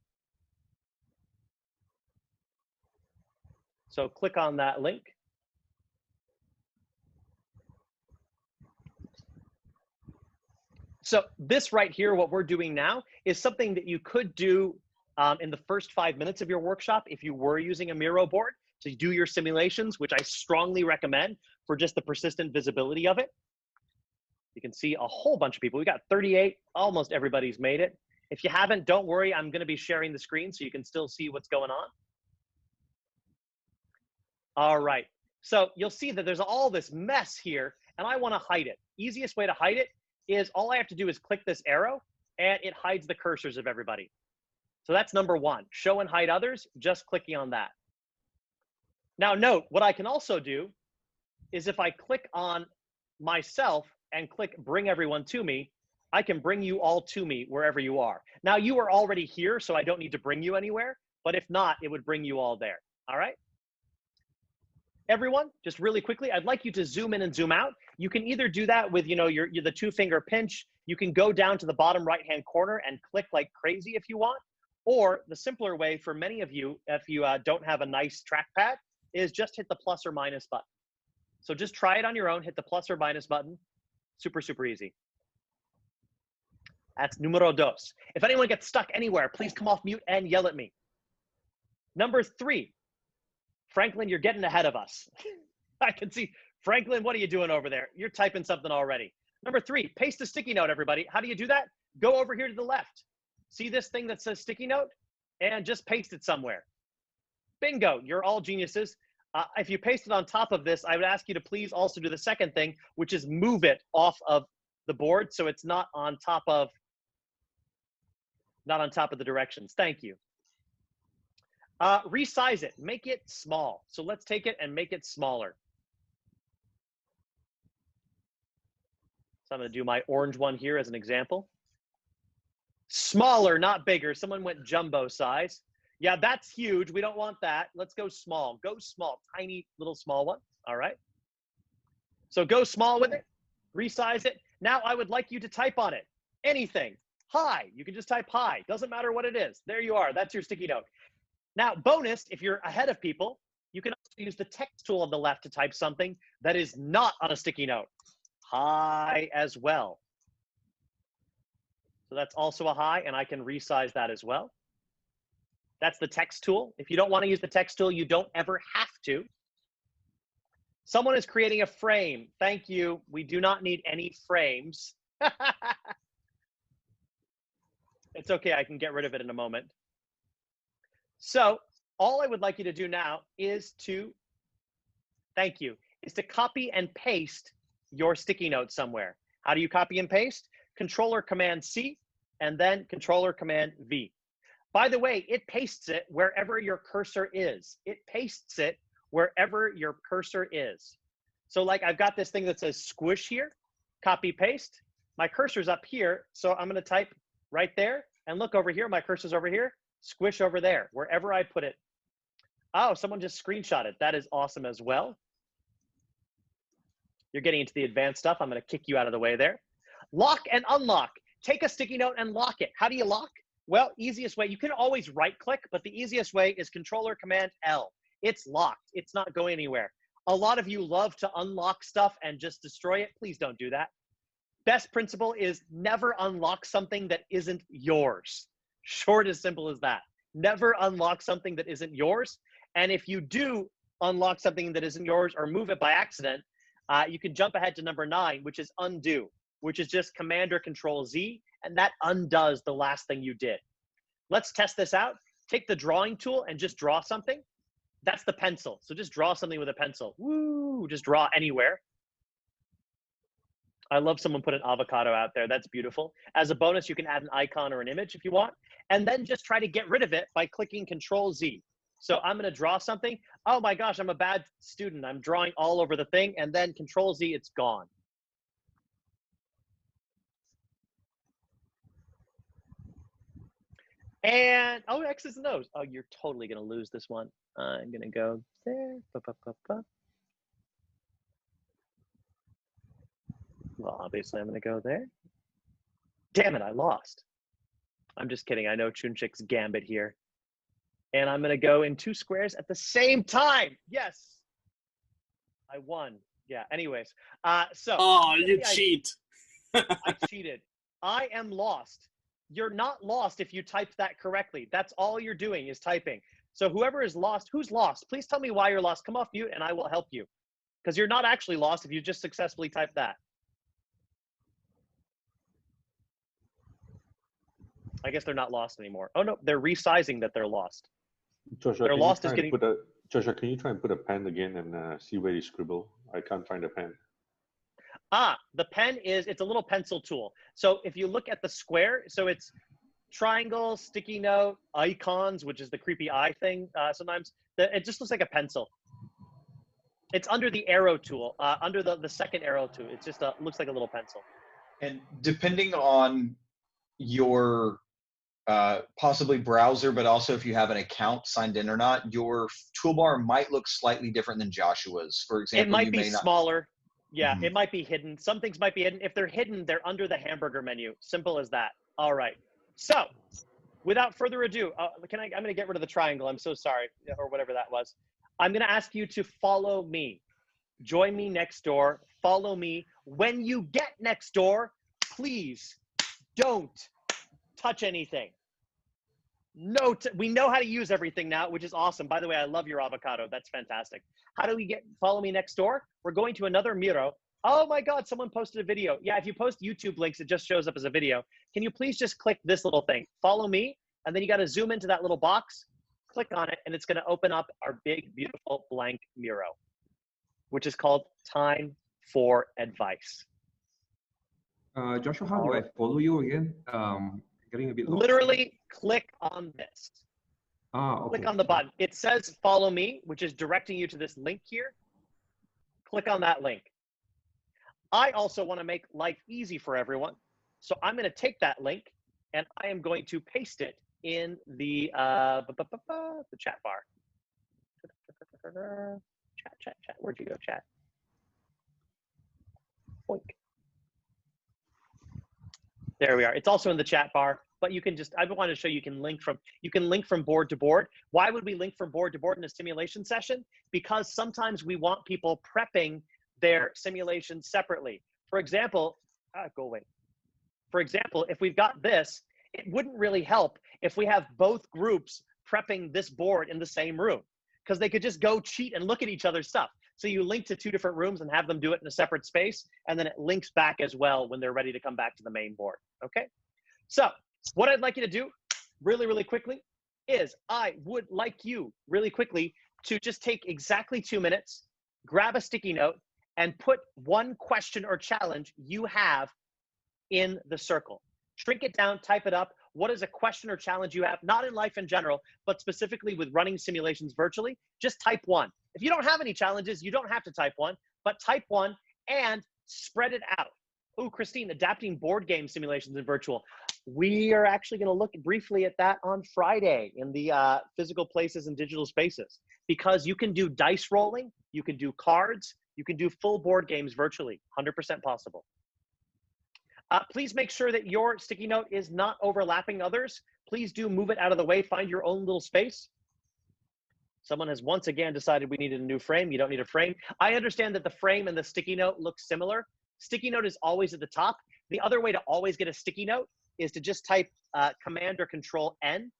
So click on that link. So this right here, what we're doing now, is something that you could do in the first 5 minutes of your workshop if you were using a Miro board to do your simulations, which I strongly recommend for just the persistent visibility of it. You can see a whole bunch of people. We got 38, almost everybody's made it. If you haven't, don't worry, I'm gonna be sharing the screen so you can still see what's going on. All right, so you'll see that there's all this mess here, and I wanna hide it. Easiest way to hide it is all I have to do is click this arrow, and it hides the cursors of everybody. So that's number one, show and hide others, just clicking on that. Now note, what I can also do is if I click on myself and click bring everyone to me, I can bring you all to me wherever you are. Now you are already here, so I don't need to bring you anywhere, but if not, it would bring you all there, all right? Everyone, just really quickly, I'd like you to zoom in and zoom out. You can either do that with, you know, the 2-finger pinch. You can go down to the bottom right-hand corner and click like crazy if you want. Or the simpler way for many of you, if you don't have a nice trackpad, is just hit the plus or minus button. So just try it on your own, hit the plus or minus button. Super, super easy. That's numero dos. If anyone gets stuck anywhere, please come off mute and yell at me. Number 3. Franklin, you're getting ahead of us. I can see. Franklin, what are you doing over there? You're typing something already. Number 3, paste a sticky note, everybody. How do you do that? Go over here to the left. See this thing that says sticky note? And just paste it somewhere. Bingo, you're all geniuses. If you paste it on top of this, I would ask you to please also do the second thing, which is move it off of the board so it's not on top of the directions. Thank you. Resize it, make it small. So let's take it and make it smaller. So I'm going to do my orange one here as an example. Smaller, not bigger. Someone went jumbo size. Yeah, that's huge. We don't want that. Let's go small. Go small. Tiny little small one. All right. So go small with it. Resize it. Now I would like you to type on it. Anything. Hi. You can just type hi. Doesn't matter what it is. There you are. That's your sticky note. Now, bonus, if you're ahead of people, you can also use the text tool on the left to type something that is not on a sticky note. Hi as well. So that's also a hi, and I can resize that as well. That's the text tool. If you don't want to use the text tool, you don't ever have to. Someone is creating a frame. Thank you. We do not need any frames. It's okay. I can get rid of it in a moment. So all I would like you to do now is to, thank you, is to copy and paste your sticky note somewhere. How do you copy and paste? Controller Command C and then Controller Command V. By the way, it pastes it wherever your cursor is. It pastes it wherever your cursor is. So like I've got this thing that says squish here, copy paste. My cursor's up here, so I'm gonna type right there and look over here, my cursor's over here, squish over there, wherever I put it. Oh, someone just screenshot it. That is awesome as well. You're getting into the advanced stuff. I'm gonna kick you out of the way there. Lock and unlock. Take a sticky note and lock it. How do you lock? Well, easiest way, you can always right click, but the easiest way is Controller Command L. It's locked, it's not going anywhere. A lot of you love to unlock stuff and just destroy it. Please don't do that. Best principle is never unlock something that isn't yours. Short, as simple as that. Never unlock something that isn't yours. And if you do unlock something that isn't yours or move it by accident, you can jump ahead to number 9, which is undo, which is just Command or Control Z, and that undoes the last thing you did. Let's test this out. Take the drawing tool and just draw something. That's the pencil. So just draw something with a pencil. Woo, just draw anywhere. I love someone put an avocado out there. That's beautiful. As a bonus, you can add an icon or an image if you want, and then just try to get rid of it by clicking Control Z. So I'm gonna draw something. Oh my gosh, I'm a bad student. I'm drawing all over the thing, and then Control Z, it's gone. And, oh, X's and O's. Oh, you're totally gonna lose this one. I'm gonna go there. Well, obviously I'm gonna go there. Damn it, I lost. I'm just kidding. I know Chunchik's gambit here. And I'm gonna go in 2 squares at the same time. Yes, I won. Yeah, anyways. So. Oh, you cheat. I cheated. I am lost. You're not lost if you typed that correctly. That's all you're doing is typing. So whoever is lost, who's lost? Please tell me why you're lost. Come off mute and I will help you. Because you're not actually lost if you just successfully typed that. I guess they're not lost anymore. Oh no, they're resizing that they're lost. Joshua, they're lost is getting. Joshua, can you try and put a pen again and see where you scribble? I can't find a pen. Ah, the pen is, it's a little pencil tool. So if you look at the square, so it's triangle, sticky note, icons, which is the creepy eye thing sometimes. It just looks like a pencil. It's under the arrow tool, under the second arrow tool. It's just looks like a little pencil. And depending on your possibly browser, but also if you have an account signed in or not, your toolbar might look slightly different than Joshua's. For example, it might be smaller. Yeah, Mm-hmm. It might be hidden. Some things might be hidden. If they're hidden, they're under the hamburger menu. Simple as that. All right. So, without further ado, I'm going to get rid of the triangle. I'm so sorry, or whatever that was. I'm going to ask you to follow me. Join me next door. Follow me. When you get next door, please don't touch anything. No, we know how to use everything now, which is awesome. By the way, I love your avocado. That's fantastic. How do we follow me next door? We're going to another Miro. Oh my God, someone posted a video. Yeah, if you post YouTube links, it just shows up as a video. Can you please just click this little thing? Follow me, and then you got to zoom into that little box, click on it, and it's going to open up our big, beautiful blank Miro, which is called Time for Advice. Joshua, how do I follow you again? Getting a bit lost. Literally click on this. Okay. Click on the button. It says follow me, which is directing you to this link here. Click on that link. I also want to make life easy for everyone. So I'm going to take that link and I am going to paste it in the chat bar. Chat. Where'd you go, chat? Boink. There we are. It's also in the chat bar, but you can just, I wanted to show you can link from board to board. Why would we link from board to board in a simulation session? Because sometimes we want people prepping their simulations separately. For example, go away. For example, if we've got this, it wouldn't really help if we have both groups prepping this board in the same room, because they could just go cheat and look at each other's stuff. So you link to 2 different rooms and have them do it in a separate space, and then it links back as well when they're ready to come back to the main board, okay? So what I'd like you to do really, really quickly is I would like you really quickly to just take exactly 2 minutes, grab a sticky note, and put one question or challenge you have in the circle. Shrink it down, type it up. What is a question or challenge you have, not in life in general, but specifically with running simulations virtually? Just type one. If you don't have any challenges, you don't have to type one, but type one and spread it out. Oh, Christine, adapting board game simulations in virtual. We are actually going to look briefly at that on Friday in the physical places and digital spaces, because you can do dice rolling, you can do cards, you can do full board games virtually, 100% possible. Please make sure that your sticky note is not overlapping others. Please do move it out of the way. Find your own little space. Someone has once again decided we needed a new frame. You don't need a frame. I understand that the frame and the sticky note look similar. Sticky note is always at the top. The other way to always get a sticky note is to just type Command or Control N.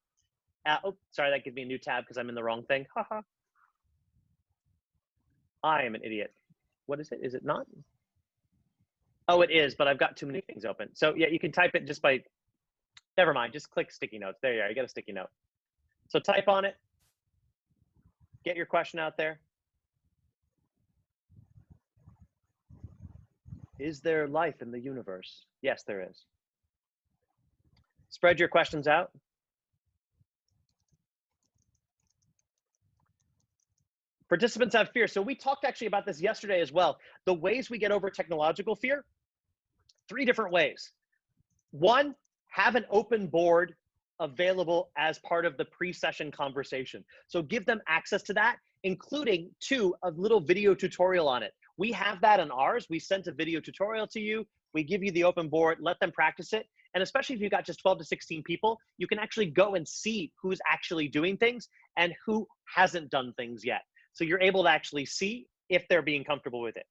Oh, sorry, that gives me a new tab because I'm in the wrong thing. Haha. I am an idiot. What is it? Is it not? Oh, it is, but I've got too many things open. So yeah, you can type it just by, never mind, just click sticky notes. There you are, you got a sticky note. So type on it, get your question out there. Is there life in the universe? Yes, there is. Spread your questions out. Participants have fear. So we talked actually about this yesterday as well. The ways we get over technological fear, 3 different ways. 1, have an open board available as part of the pre-session conversation. So give them access to that, including 2, a little video tutorial on it. We have that on ours. We sent a video tutorial to you. We give you the open board, let them practice it. And especially if you've got just 12 to 16 people, you can actually go and see who's actually doing things and who hasn't done things yet. So you're able to actually see if they're being comfortable with it.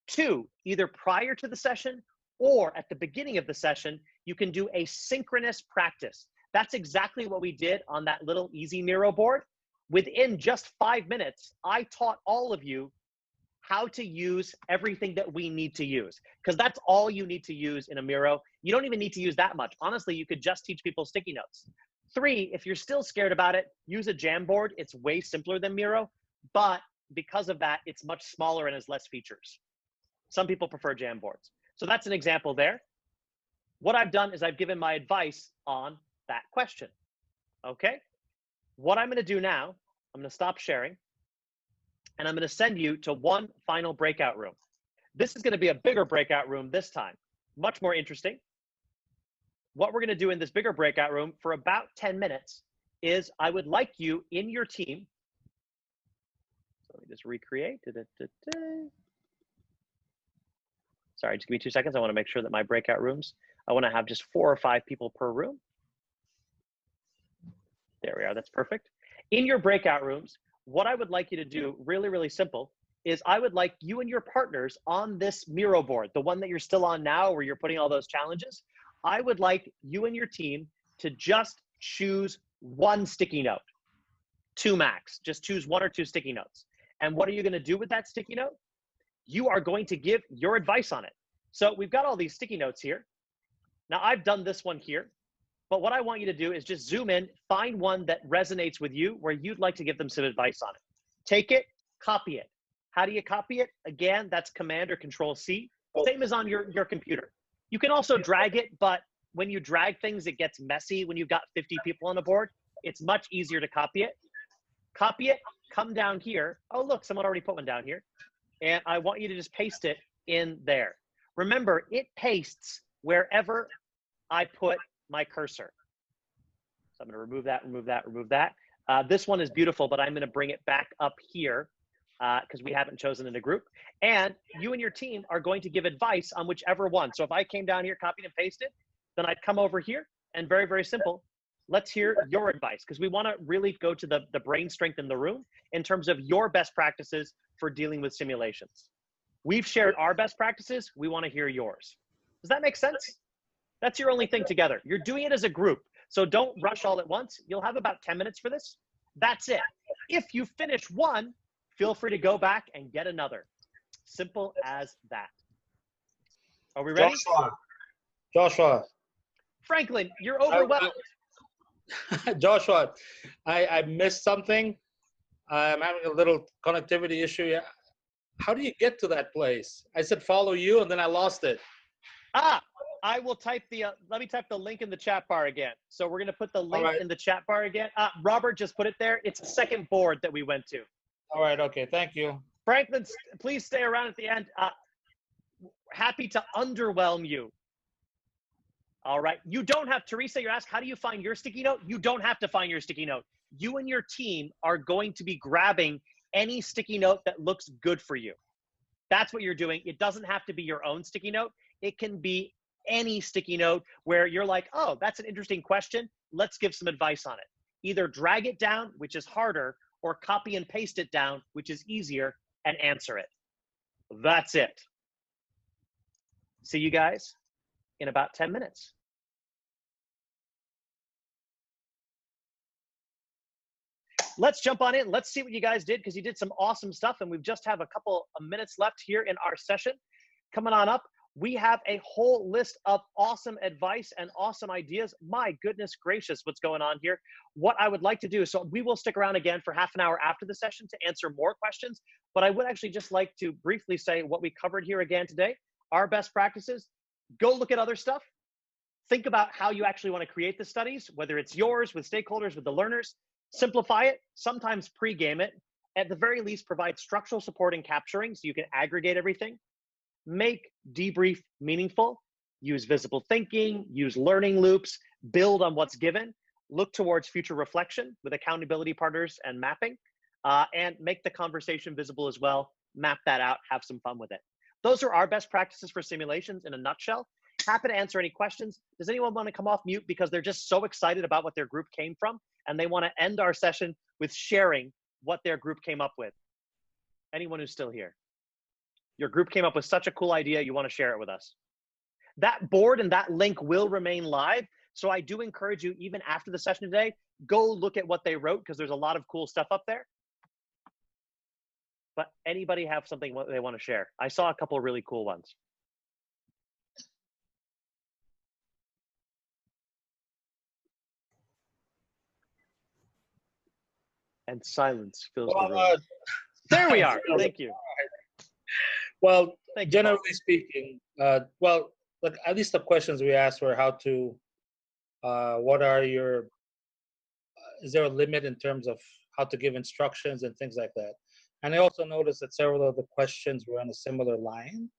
2, either prior to the session or at the beginning of the session, you can do a synchronous practice. That's exactly what we did on that little easy Miro board. Within just 5 minutes, I taught all of you how to use everything that we need to use, because that's all you need to use in a Miro. You don't even need to use that much. Honestly, you could just teach people sticky notes. 3, if you're still scared about it, use a Jamboard. It's way simpler than Miro. But because of that, it's much smaller and has less features. Some people prefer Jamboards. So that's an example there. What I've done is I've given my advice on that question. Okay? What I'm going to do now, I'm going to stop sharing, and I'm going to send you to one final breakout room. This is going to be a bigger breakout room this time, much more interesting. What we're going to do in this bigger breakout room for about 10 minutes is I would like you in your team. Let me just recreate. Sorry, just give me 2 seconds. I want to make sure that my breakout rooms, I want to have just 4 or 5 people per room. There we are. That's perfect. In your breakout rooms, what I would like you to do, really, really simple, is I would like you and your partners on this Miro board, the one that you're still on now where you're putting all those challenges. I would like you and your team to just choose 1 sticky note, 2 max. Just choose 1 or 2 sticky notes. And what are you going to do with that sticky note? You are going to give your advice on it. So we've got all these sticky notes here. Now I've done this one here, but what I want you to do is just zoom in, find one that resonates with you where you'd like to give them some advice on it. Take it, copy it. How do you copy it? Again, that's Command or Control C. Same as on your computer. You can also drag it, but when you drag things, it gets messy when you've got 50 people on a board. It's much easier to copy it. Copy it, come down here. Oh, look, someone already put one down here. And I want you to just paste it in there. Remember, it pastes wherever I put my cursor. So I'm going to remove that, remove that, remove that. This one is beautiful, but I'm going to bring it back up here because we haven't chosen in a group. And you and your team are going to give advice on whichever one. So if I came down here, copied and pasted, then I'd come over here and very, very simple. Let's hear your advice because we want to really go to the brain strength in the room in terms of your best practices for dealing with simulations. We've shared our best practices. We want to hear yours. Does that make sense? That's your only thing together. You're doing it as a group. So don't rush all at once. You'll have about 10 minutes for this. That's it. If you finish one, feel free to go back and get another. Simple as that. Are we ready? Joshua. Franklin, you're overwhelmed. Joshua, I missed something. I'm having a little connectivity issue. How do you get to that place? I said follow you, and then I lost it. I will type the, let me type the link in the chat bar again. So we're going to put the link in the chat bar again. Robert just put it there. It's the second board that we went to. All right. Okay. Thank you. Franklin, please stay around at the end. Happy to underwhelm you. All right. You don't have, Teresa, you're asked, how do you find your sticky note? You don't have to find your sticky note. You and your team are going to be grabbing any sticky note that looks good for you. That's what you're doing. It doesn't have to be your own sticky note. It can be any sticky note where you're like, oh, that's an interesting question. Let's give some advice on it. Either drag it down, which is harder, or copy and paste it down, which is easier, and answer it. That's it. See you guys in about 10 minutes. Let's jump on in. Let's see what you guys did because you did some awesome stuff and we just have a couple of minutes left here in our session. Coming on up, we have a whole list of awesome advice and awesome ideas. My goodness gracious, what's going on here? What I would like to do, so we will stick around again for half an hour after the session to answer more questions, but I would actually just like to briefly say what we covered here again today. Our best practices, go look at other stuff. Think about how you actually want to create the studies, whether it's yours, with stakeholders, with the learners. Simplify it, sometimes pre-game it. At the very least, provide structural support in capturing so you can aggregate everything. Make debrief meaningful. Use visible thinking, use learning loops, build on what's given. Look towards future reflection with accountability partners and mapping. And make the conversation visible as well. Map that out, have some fun with it. Those are our best practices for simulations in a nutshell. Happy to answer any questions. Does anyone want to come off mute because they're just so excited about what their group came from and they want to end our session with sharing what their group came up with? Anyone who's still here? Your group came up with such a cool idea, you want to share it with us. That board and that link will remain live. So I do encourage you, even after the session today, go look at what they wrote because there's a lot of cool stuff up there. But anybody have something they want to share? I saw a couple of really cool ones. And silence fills the room. There we are. Thank you. Well, generally speaking, well, look, at least the questions we asked were how to, what are your, is there a limit in terms of how to give instructions and things like that? And I also noticed that several of the questions were on a similar line.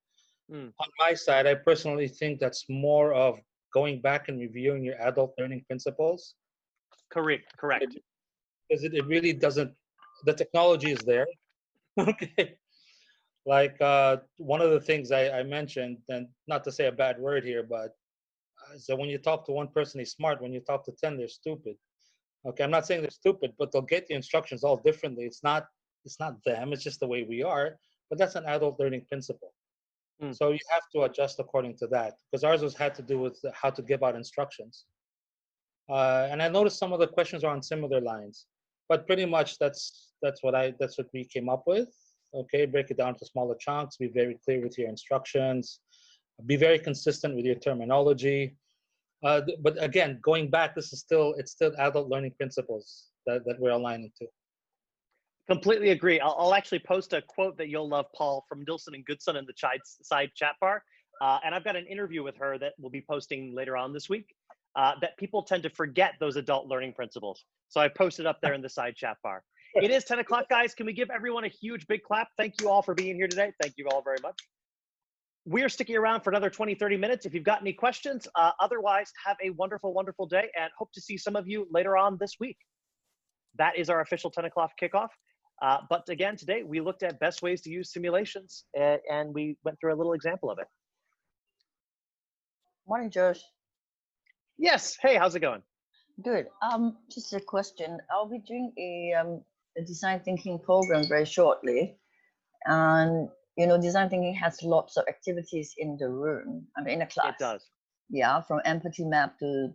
On my side, I personally think that's more of going back and reviewing your adult learning principles. Correct. Because it really doesn't, the technology is there. Okay. Like one of the things I mentioned, and not to say a bad word here, but so when you talk to one person, he's smart. When you talk to 10, they're stupid. Okay, I'm not saying they're stupid, but they'll get the instructions all differently. It's not them, it's just the way we are. But that's an adult learning principle. So you have to adjust according to that, because ours had to do with how to give out instructions. And I noticed some of the questions are on similar lines, but pretty much that's what we came up with. Okay, break it down to smaller chunks, be very clear with your instructions, be very consistent with your terminology. But again, going back, it's still adult learning principles that we're aligning to. Completely agree. I'll actually post a quote that you'll love, Paul, from Dilson and Goodson in the side chat bar. And I've got an interview with her that we'll be posting later on this week. That people tend to forget those adult learning principles. So I posted up there in the side chat bar. It is 10 o'clock, guys. Can we give everyone a huge big clap? Thank you all for being here today. Thank you all very much. we're sticking around for another 20, 30 minutes if you've got any questions. Otherwise, have a wonderful, wonderful day, and hope to see some of you later on this week. That is our official 10 o'clock kickoff. But again, today we looked at best ways to use simulations, and we went through a little example of it. Morning, Josh. Yes. Hey, how's it going? Good. Just a question. I'll be doing a design thinking program very shortly, and you know, design thinking has lots of activities in the room. I mean, in a class. It does. Yeah, from empathy map to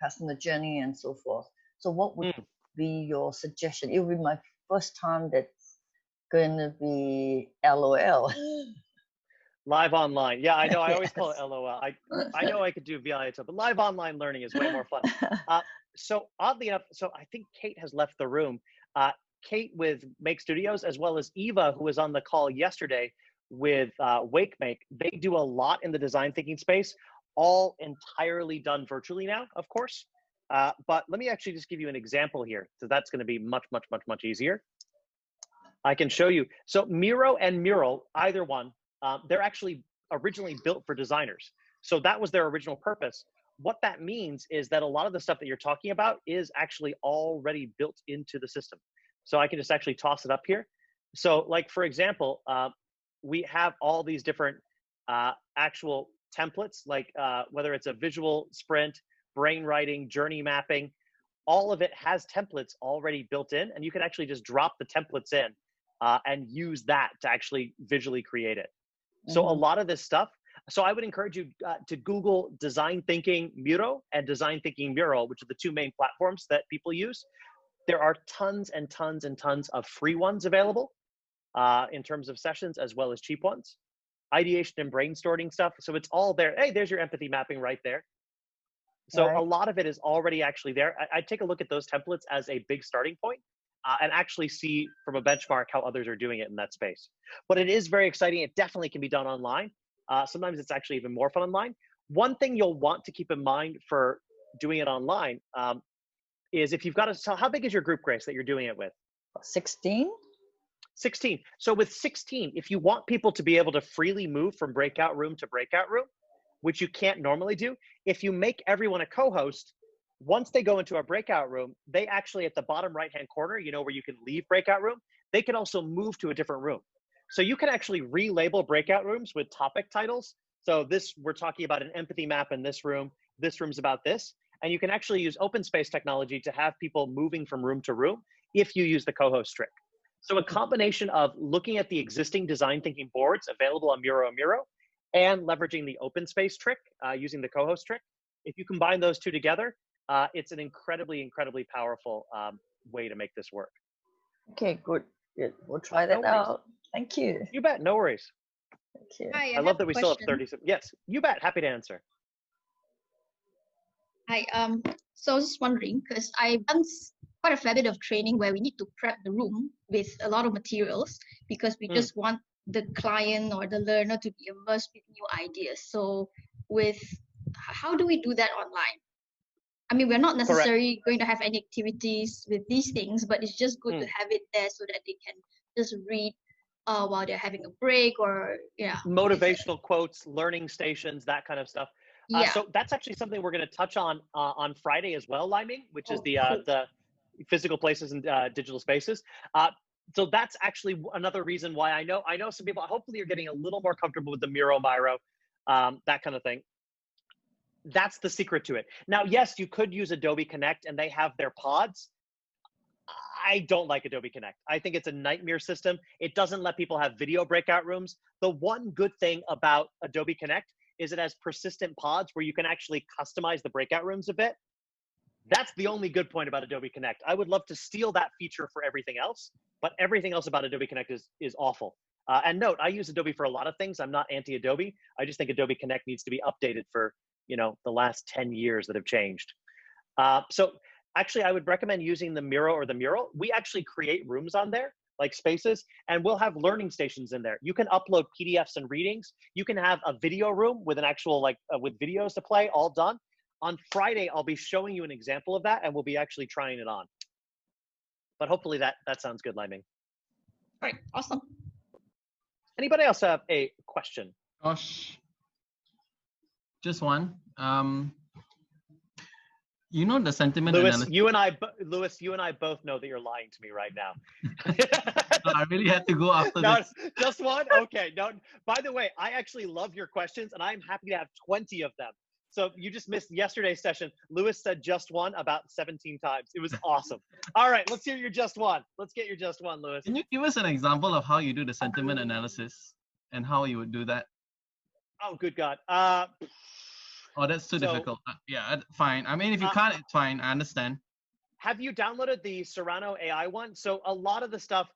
customer journey and so forth. So, what would be your suggestion? It will be my first time that's going to be LOL. Live online. Yeah, I know. I always call it LOL. I know I could do VIA, but live online learning is way more fun. So oddly enough, so I think Kate has left the room. Kate with Make Studios, as well as Eva, who was on the call yesterday with WakeMake, they do a lot in the design thinking space, all entirely done virtually now, of course. But let me actually just give you an example here, so that's going to be much, much, much, much easier. I can show you. So Miro and Mural, either one, they're actually originally built for designers. So that was their original purpose. What that means is that a lot of the stuff that you're talking about is actually already built into the system. So I can just actually toss it up here. So like, for example, we have all these different actual templates, like whether it's a visual sprint, brain writing, journey mapping, all of it has templates already built in, and you can actually just drop the templates in and use that to actually visually create it. So a lot of this stuff, so I would encourage you to Google Design Thinking Miro and Design Thinking Mural, which are the two main platforms that people use. There are tons and tons and tons of free ones available in terms of sessions, as well as cheap ones. Ideation and brainstorming stuff. So it's all there. Hey, there's your empathy mapping right there. So a lot of it is already actually there. I'd take a look at those templates as a big starting point and actually see from a benchmark how others are doing it in that space. But it is very exciting. It definitely can be done online. Sometimes it's actually even more fun online. One thing you'll want to keep in mind for doing it online is if you've got so how big is your group, Grace, that you're doing it with? 16. 16. So with 16, if you want people to be able to freely move from breakout room to breakout room, which you can't normally do, if you make everyone a co-host, once they go into a breakout room, they actually at the bottom right-hand corner, you know, where you can leave breakout room, they can also move to a different room. So you can actually relabel breakout rooms with topic titles. So this, we're talking about an empathy map in this room's about this. And you can actually use open space technology to have people moving from room to room if you use the co-host trick. So a combination of looking at the existing design thinking boards available on Miro and leveraging the open space trick using the co-host trick. If you combine those two together, it's an incredibly, incredibly powerful way to make this work. Okay, good. We'll try that out. Thank you. You bet. No worries. Thank you. Hi, I love that we still have 30 seconds. Yes, you bet. Happy to answer. Hi. So I was just wondering, because I've done quite a fair bit of training where we need to prep the room with a lot of materials because we just want the client or the learner to be immersed with new ideas. So how do we do that online? I mean, we're not necessarily going to have any activities with these things, but it's just good to have it there so that they can just read while they're having a break or, motivational quotes, learning stations, that kind of stuff. So that's actually something we're going to touch on Friday as well, Liming, which is the physical places and digital spaces. So that's actually another reason why I know some people, hopefully you're getting a little more comfortable with the Miro, that kind of thing. That's the secret to it. Now, yes, you could use Adobe Connect and they have their pods. I don't like Adobe Connect. I think it's a nightmare system. It doesn't let people have video breakout rooms. The one good thing about Adobe Connect is it has persistent pods where you can actually customize the breakout rooms a bit. That's the only good point about Adobe Connect. I would love to steal that feature for everything else, but everything else about Adobe Connect is awful. And note, I use Adobe for a lot of things. I'm not anti-Adobe. I just think Adobe Connect needs to be updated for, the last 10 years that have changed. So actually, I would recommend using the Miro or the Mural. We actually create rooms on there, like spaces, and we'll have learning stations in there. You can upload PDFs and readings. You can have a video room with an actual, with videos to play, all done. On Friday, I'll be showing you an example of that, and we'll be actually trying it on. But hopefully that sounds good, Liming. All right, awesome. Anybody else have a question? Josh, just one. You know the sentiment analysis. Lewis, you and I both know that you're lying to me right now. No, I really had to go after No, this. just one? Okay. No. By the way, I actually love your questions, and I'm happy to have 20 of them. So you just missed yesterday's session. Lewis said just one about 17 times. It was awesome. All right, let's hear your just one. Let's get your just one, Lewis. Can you give us an example of how you do the sentiment analysis and how you would do that? Oh, good God. Oh, that's too difficult. Yeah, fine. I mean, if you can't, it's fine. I understand. Have you downloaded the Serrano AI one? So a lot of the stuff,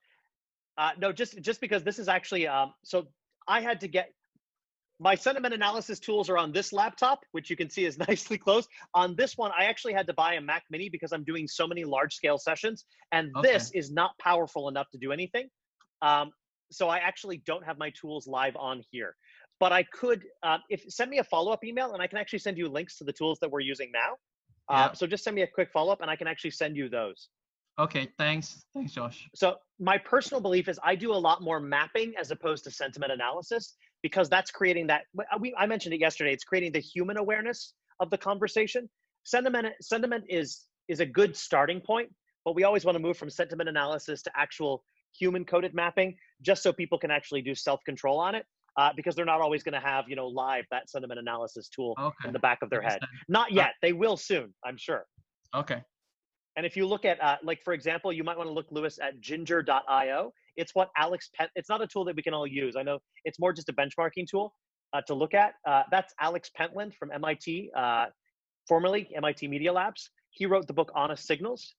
no, just because this is actually, so I had to get, my sentiment analysis tools are on this laptop, which you can see is nicely closed. On this one, I actually had to buy a Mac Mini because I'm doing so many large scale sessions, and this is not powerful enough to do anything. So I actually don't have my tools live on here. But I could, send me a follow-up email, and I can actually send you links to the tools that we're using now. So just send me a quick follow-up, and I can actually send you those. Okay, thanks. Thanks, Josh. So my personal belief is I do a lot more mapping as opposed to sentiment analysis, because that's creating that, I mentioned it yesterday, it's creating the human awareness of the conversation. Sentiment is a good starting point, but we always want to move from sentiment analysis to actual human-coded mapping, just so people can actually do self-control on it. Because they're not always going to have, live that sentiment analysis tool in the back of their head. Not yet. They will soon, I'm sure. Okay. And if you look at, like, for example, you might want to look, Lewis, at ginger.io. It's what it's not a tool that we can all use. I know it's more just a benchmarking tool to look at. That's Alex Pentland from MIT, formerly MIT Media Labs. He wrote the book Honest Signals.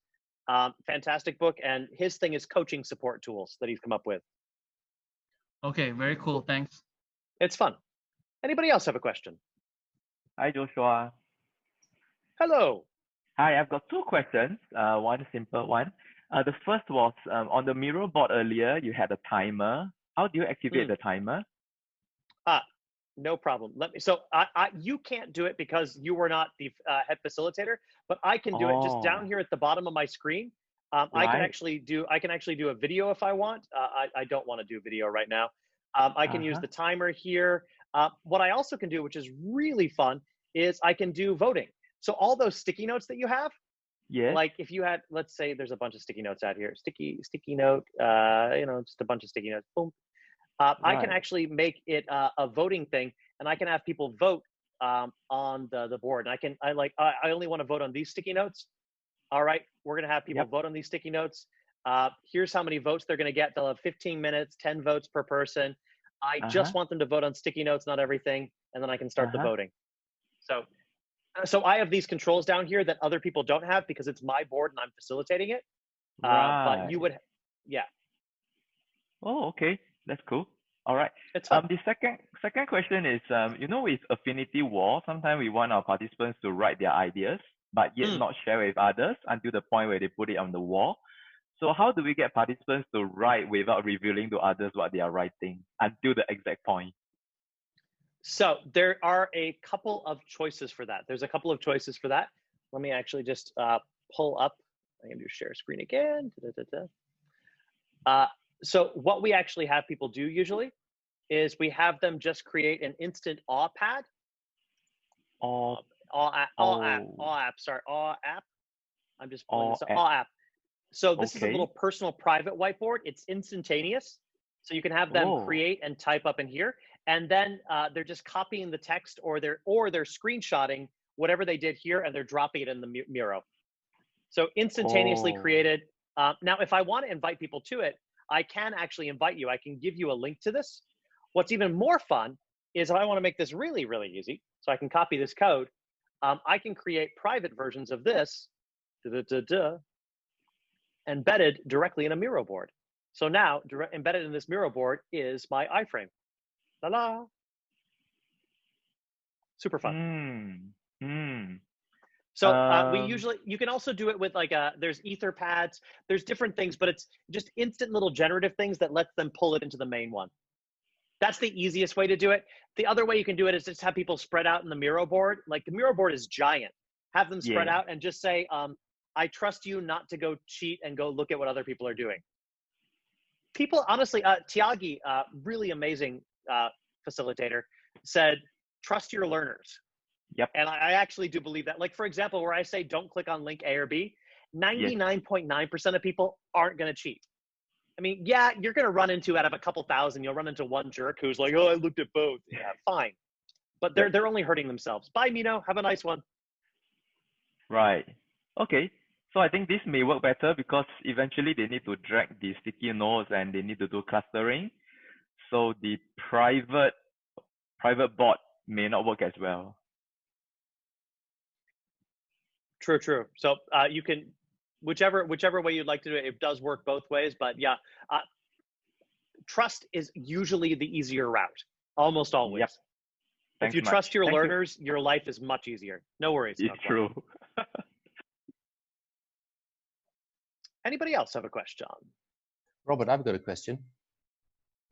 Fantastic book. And his thing is coaching support tools that he's come up with. Okay, very cool. Thanks. It's fun. Anybody else have a question? Hi, Joshua. Hello. Hi, I've got two questions. One simple one. The first was on the Miro board earlier, you had a timer. How do you activate the timer? No problem. So you can't do it because you were not the head facilitator, but I can do it just down here at the bottom of my screen. I can actually do a video if I want. I don't want to do video right now. I can use the timer here. What I also can do, which is really fun, is I can do voting. So all those sticky notes that you have, like if you had, let's say there's a bunch of sticky notes out here, sticky note, just a bunch of sticky notes, boom. I can actually make it a voting thing, and I can have people vote on the board. And I only want to vote on these sticky notes. All right, we're going to have people vote on these sticky notes. Here's how many votes they're going to get. They'll have 15 minutes, 10 votes per person. I just want them to vote on sticky notes, not everything, and then I can start the voting. So I have these controls down here that other people don't have because it's my board and I'm facilitating it. But you would, Oh, okay. That's cool. All right. It's fun. The second question is, with Affinity Wall, sometimes we want our participants to write their ideas, but yet not share with others until the point where they put it on the wall. So how do we get participants to write without revealing to others what they are writing until the exact point? So there are a couple of choices for that. There's a couple of choices for that. Let me actually just pull up. I'm going to do share screen again. So what we actually have people do usually is we have them just create an instant awe pad. Awe app. I'm just pulling this up. Awe app. So this is a little personal private whiteboard. It's instantaneous. So you can have them create and type up in here. And then they're just copying the text or they're screenshotting whatever they did here and they're dropping it in the Miro. So instantaneously created. Now, if I want to invite people to it, I can actually invite you. I can give you a link to this. What's even more fun is if I want to make this really, really easy, so I can copy this code, I can create private versions of this embedded directly in a Miro board. So now embedded in this Miro board is my iframe. La la. Super fun. So you can also do it with there's ether pads, there's different things, but it's just instant little generative things that lets them pull it into the main one. That's the easiest way to do it. The other way you can do it is just have people spread out in the Miro board. Like the Miro board is giant. Have them spread out and just say, I trust you not to go cheat and go look at what other people are doing. People, honestly, Tiagi, really amazing facilitator. said, trust your learners. Yep. And I actually do believe that. Like, for example, where I say don't click on link A or B, 99.9% of people aren't going to cheat. I mean, yeah, you're going to run into, out of a couple thousand, you'll run into one jerk who's like, oh, I looked at both. Yeah, fine. But they're only hurting themselves. Bye, Mino. Have a nice one. Right. Okay. So I think this may work better because eventually they need to drag the sticky notes and they need to do clustering. So the private bot may not work as well. True. So you can, whichever way you'd like to do it, it does work both ways. But yeah, trust is usually the easier route, almost always. Yep. If you trust your learners, your life is much easier. No worries. It's true. Anybody else have a question? Robert, I've got a question.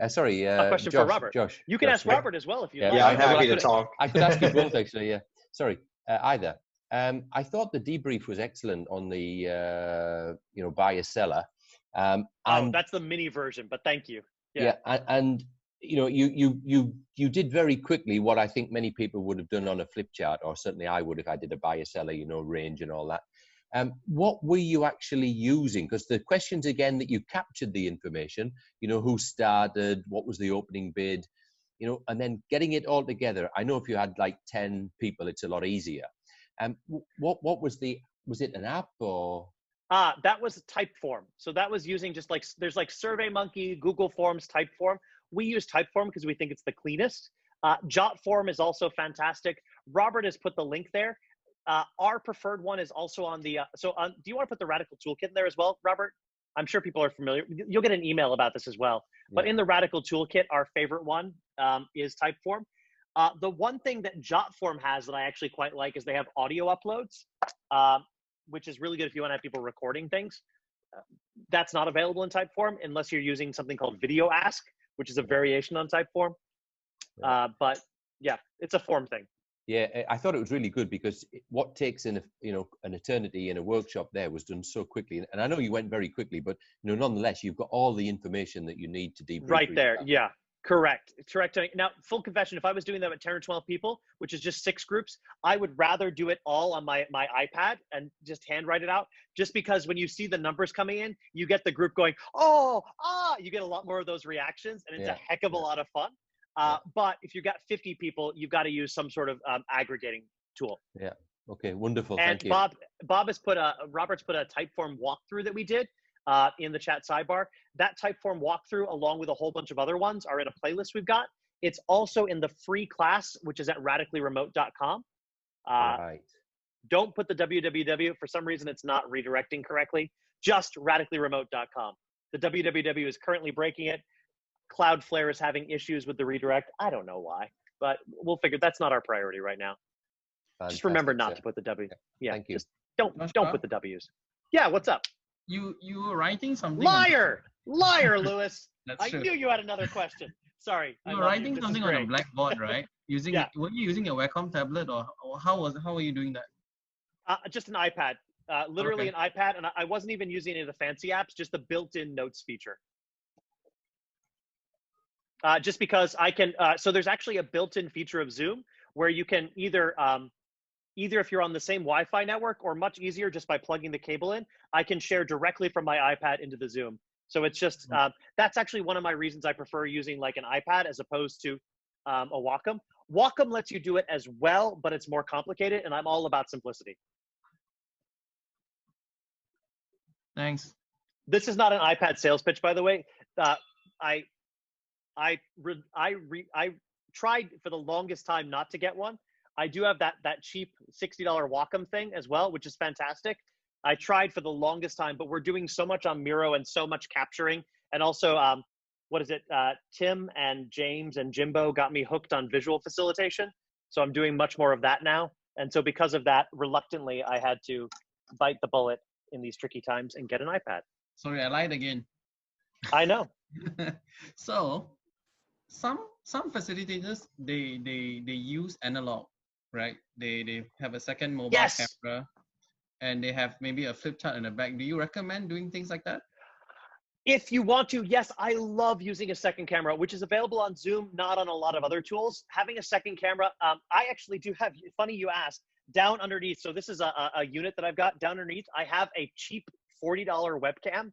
Sorry, a question Josh, for Robert. Josh. You can ask Robert as well if you like. Yeah, I'm happy to talk. I could ask you both actually. Yeah. Sorry, either. I thought the debrief was excellent on the buyer seller. That's the mini version, but thank you. Yeah, and you did very quickly what I think many people would have done on a flip chart, or certainly I would if I did a buyer seller, range and all that. What were you actually using? Because the questions again that you captured the information, who started, what was the opening bid, and then getting it all together. I know if you had like 10 people, it's a lot easier. What was it an app or? That was Typeform. So that was using just like, there's like SurveyMonkey, Google Forms, Typeform. We use Typeform because we think it's the cleanest. Jotform is also fantastic. Robert has put the link there. Our preferred one is also on the, do you want to put the Radical Toolkit in there as well, Robert? I'm sure people are familiar. You'll get an email about this as well. Yeah. But in the Radical Toolkit, our favorite one is Typeform. The one thing that Jotform has that I actually quite like is they have audio uploads, which is really good if you want to have people recording things. That's not available in Typeform unless you're using something called Video Ask, which is a variation on Typeform. But yeah, it's a form thing. Yeah, I thought it was really good because what takes an eternity in a workshop there was done so quickly. And I know you went very quickly, but nonetheless, you've got all the information that you need to debrief. Right there, yeah, correct. Now, full confession, if I was doing that with 10 or 12 people, which is just 6 groups, I would rather do it all on my iPad and just handwrite it out. Just because when you see the numbers coming in, you get the group going, you get a lot more of those reactions, and it's a heck of a lot of fun. But if you've got 50 people, you've got to use some sort of aggregating tool. Yeah. Okay. Wonderful. And thank you. Robert's put a Typeform walkthrough that we did in the chat sidebar. That Typeform walkthrough, along with a whole bunch of other ones, are in a playlist we've got. It's also in the free class, which is at radicallyremote.com. Right. Don't put the www. For some reason, it's not redirecting correctly. Just radicallyremote.com. The www is currently breaking it. Cloudflare is having issues with the redirect. I don't know why, but we'll figure that's not our priority right now. Fantastic, just remember not to put the W. Yeah, thank you. Just don't put the W's. Yeah, what's up? You were writing something. Liar, Lewis. That's true. I knew you had another question. Sorry. You were writing something on a blackboard, right? Were you using a Wacom tablet or how were you doing that? Just an iPad. Literally an iPad, and I wasn't even using any of the fancy apps. Just the built-in notes feature. Just because I can, so there's actually a built-in feature of Zoom where you can either if you're on the same Wi-Fi network, or much easier just by plugging the cable in, I can share directly from my iPad into the Zoom. So it's just, that's actually one of my reasons I prefer using like an iPad as opposed to a Wacom. Wacom lets you do it as well, but it's more complicated, and I'm all about simplicity. Thanks. This is not an iPad sales pitch, by the way. I tried for the longest time not to get one. I do have that cheap $60 Wacom thing as well, which is fantastic. I tried for the longest time, but we're doing so much on Miro and so much capturing. And also, Tim and James and Jimbo got me hooked on visual facilitation. So I'm doing much more of that now. And so because of that, reluctantly, I had to bite the bullet in these tricky times and get an iPad. Sorry, I lied again. I know. So some facilitators they use analog, right? They have a second mobile camera, and they have maybe a flip chart in the back. Do you recommend doing things like that? If you want to, yes, I love using a second camera, which is available on Zoom, not on a lot of other tools. Having a second camera, I actually do have, funny you asked, down underneath. So this is a unit that I've got down underneath. I have a cheap $40 webcam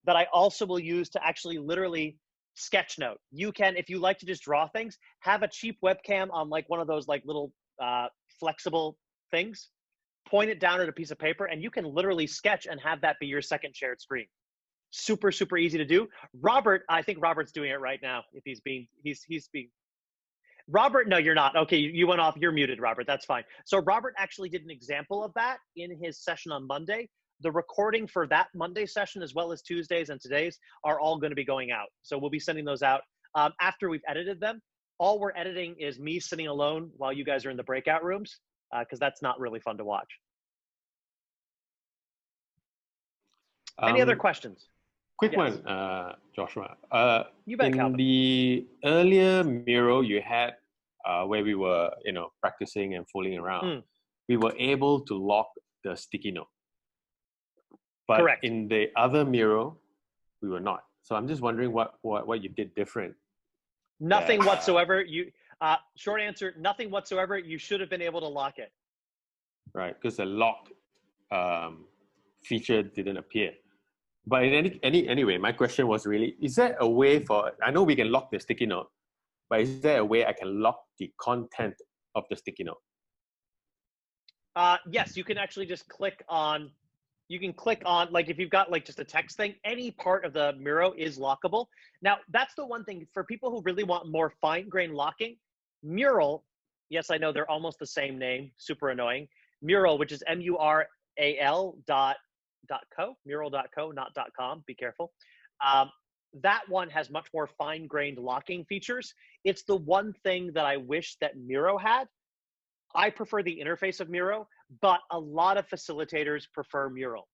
that I also will use to actually literally sketch note. You can, if you like to just draw things, have a cheap webcam on like one of those like little flexible things, point it down at a piece of paper, and you can literally sketch and have that be your second shared screen. Super, super easy to do. Robert, I think Robert's doing it right now. If he's being, he's being, Robert, no, you're not. Okay, you went off, you're muted, Robert, that's fine. So Robert actually did an example of that in his session on Monday. The recording for that Monday session, as well as Tuesdays and today's, are all gonna be going out. So we'll be sending those out after we've edited them. All we're editing is me sitting alone while you guys are in the breakout rooms, because that's not really fun to watch. Any other questions? Quick Yes. one, Joshua. You bet, in Calvin. the earlier mural you had where we were, practicing and fooling around, we were able to lock the sticky note. But Correct. in the other mural, we were not. So I'm just wondering what you did different. Nothing whatsoever. You short answer, nothing whatsoever. You should have been able to lock it. Right, because the lock feature didn't appear. But in anyway, my question was really, is there a way for, I know we can lock the sticky note, but is there a way I can lock the content of the sticky note? Yes, you can actually just click on, like if you've got like just a text thing, any part of the mural is lockable. Now, that's the one thing for people who really want more fine-grained locking. Mural, yes, I know they're almost the same name, super annoying. Mural, which is mural.co, mural.co, not .com, be careful. That one has much more fine-grained locking features. It's the one thing that I wish that Miro had. I prefer the interface of Miro, but a lot of facilitators prefer Mural.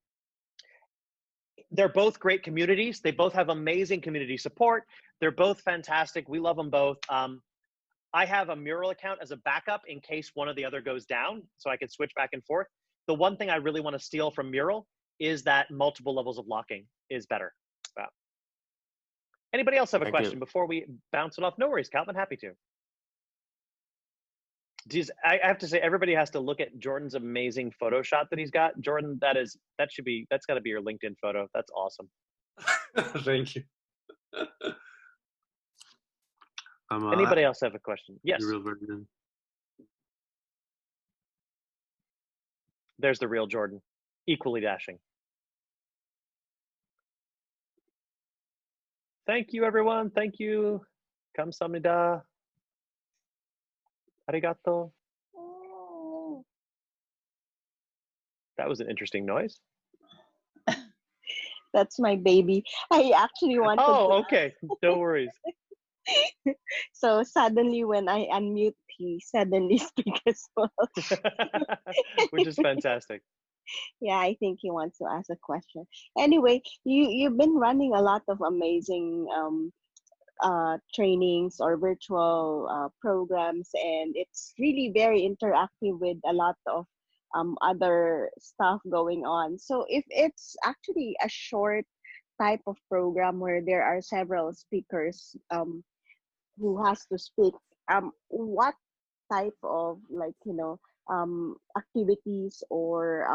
They're both great communities. They both have amazing community support. They're both fantastic. We love them both. I have a Mural account as a backup in case one or the other goes down, so I can switch back and forth. The one thing I really want to steal from Mural is that multiple levels of locking is better. Anybody else have a question before we bounce it off? No worries, Calvin, happy to. Geez, I have to say, everybody has to look at Jordan's amazing photo shot that he's got. Jordan, that's got to be your LinkedIn photo. That's awesome. Thank you. Anybody else have a question? Yes. The real version. There's the real Jordan, equally dashing. Thank you, everyone. Thank you. Kamsahamnida. Arigato. That was an interesting noise. That's my baby. I actually wanted Oh, okay. No worries. So suddenly when I unmute, he suddenly speaks as well. Which is fantastic. Yeah, I think he wants to ask a question. Anyway, you've been running a lot of amazing trainings or virtual programs, and it's really very interactive with a lot of other stuff going on. So if it's actually a short type of program where there are several speakers who has to speak, what type of activities or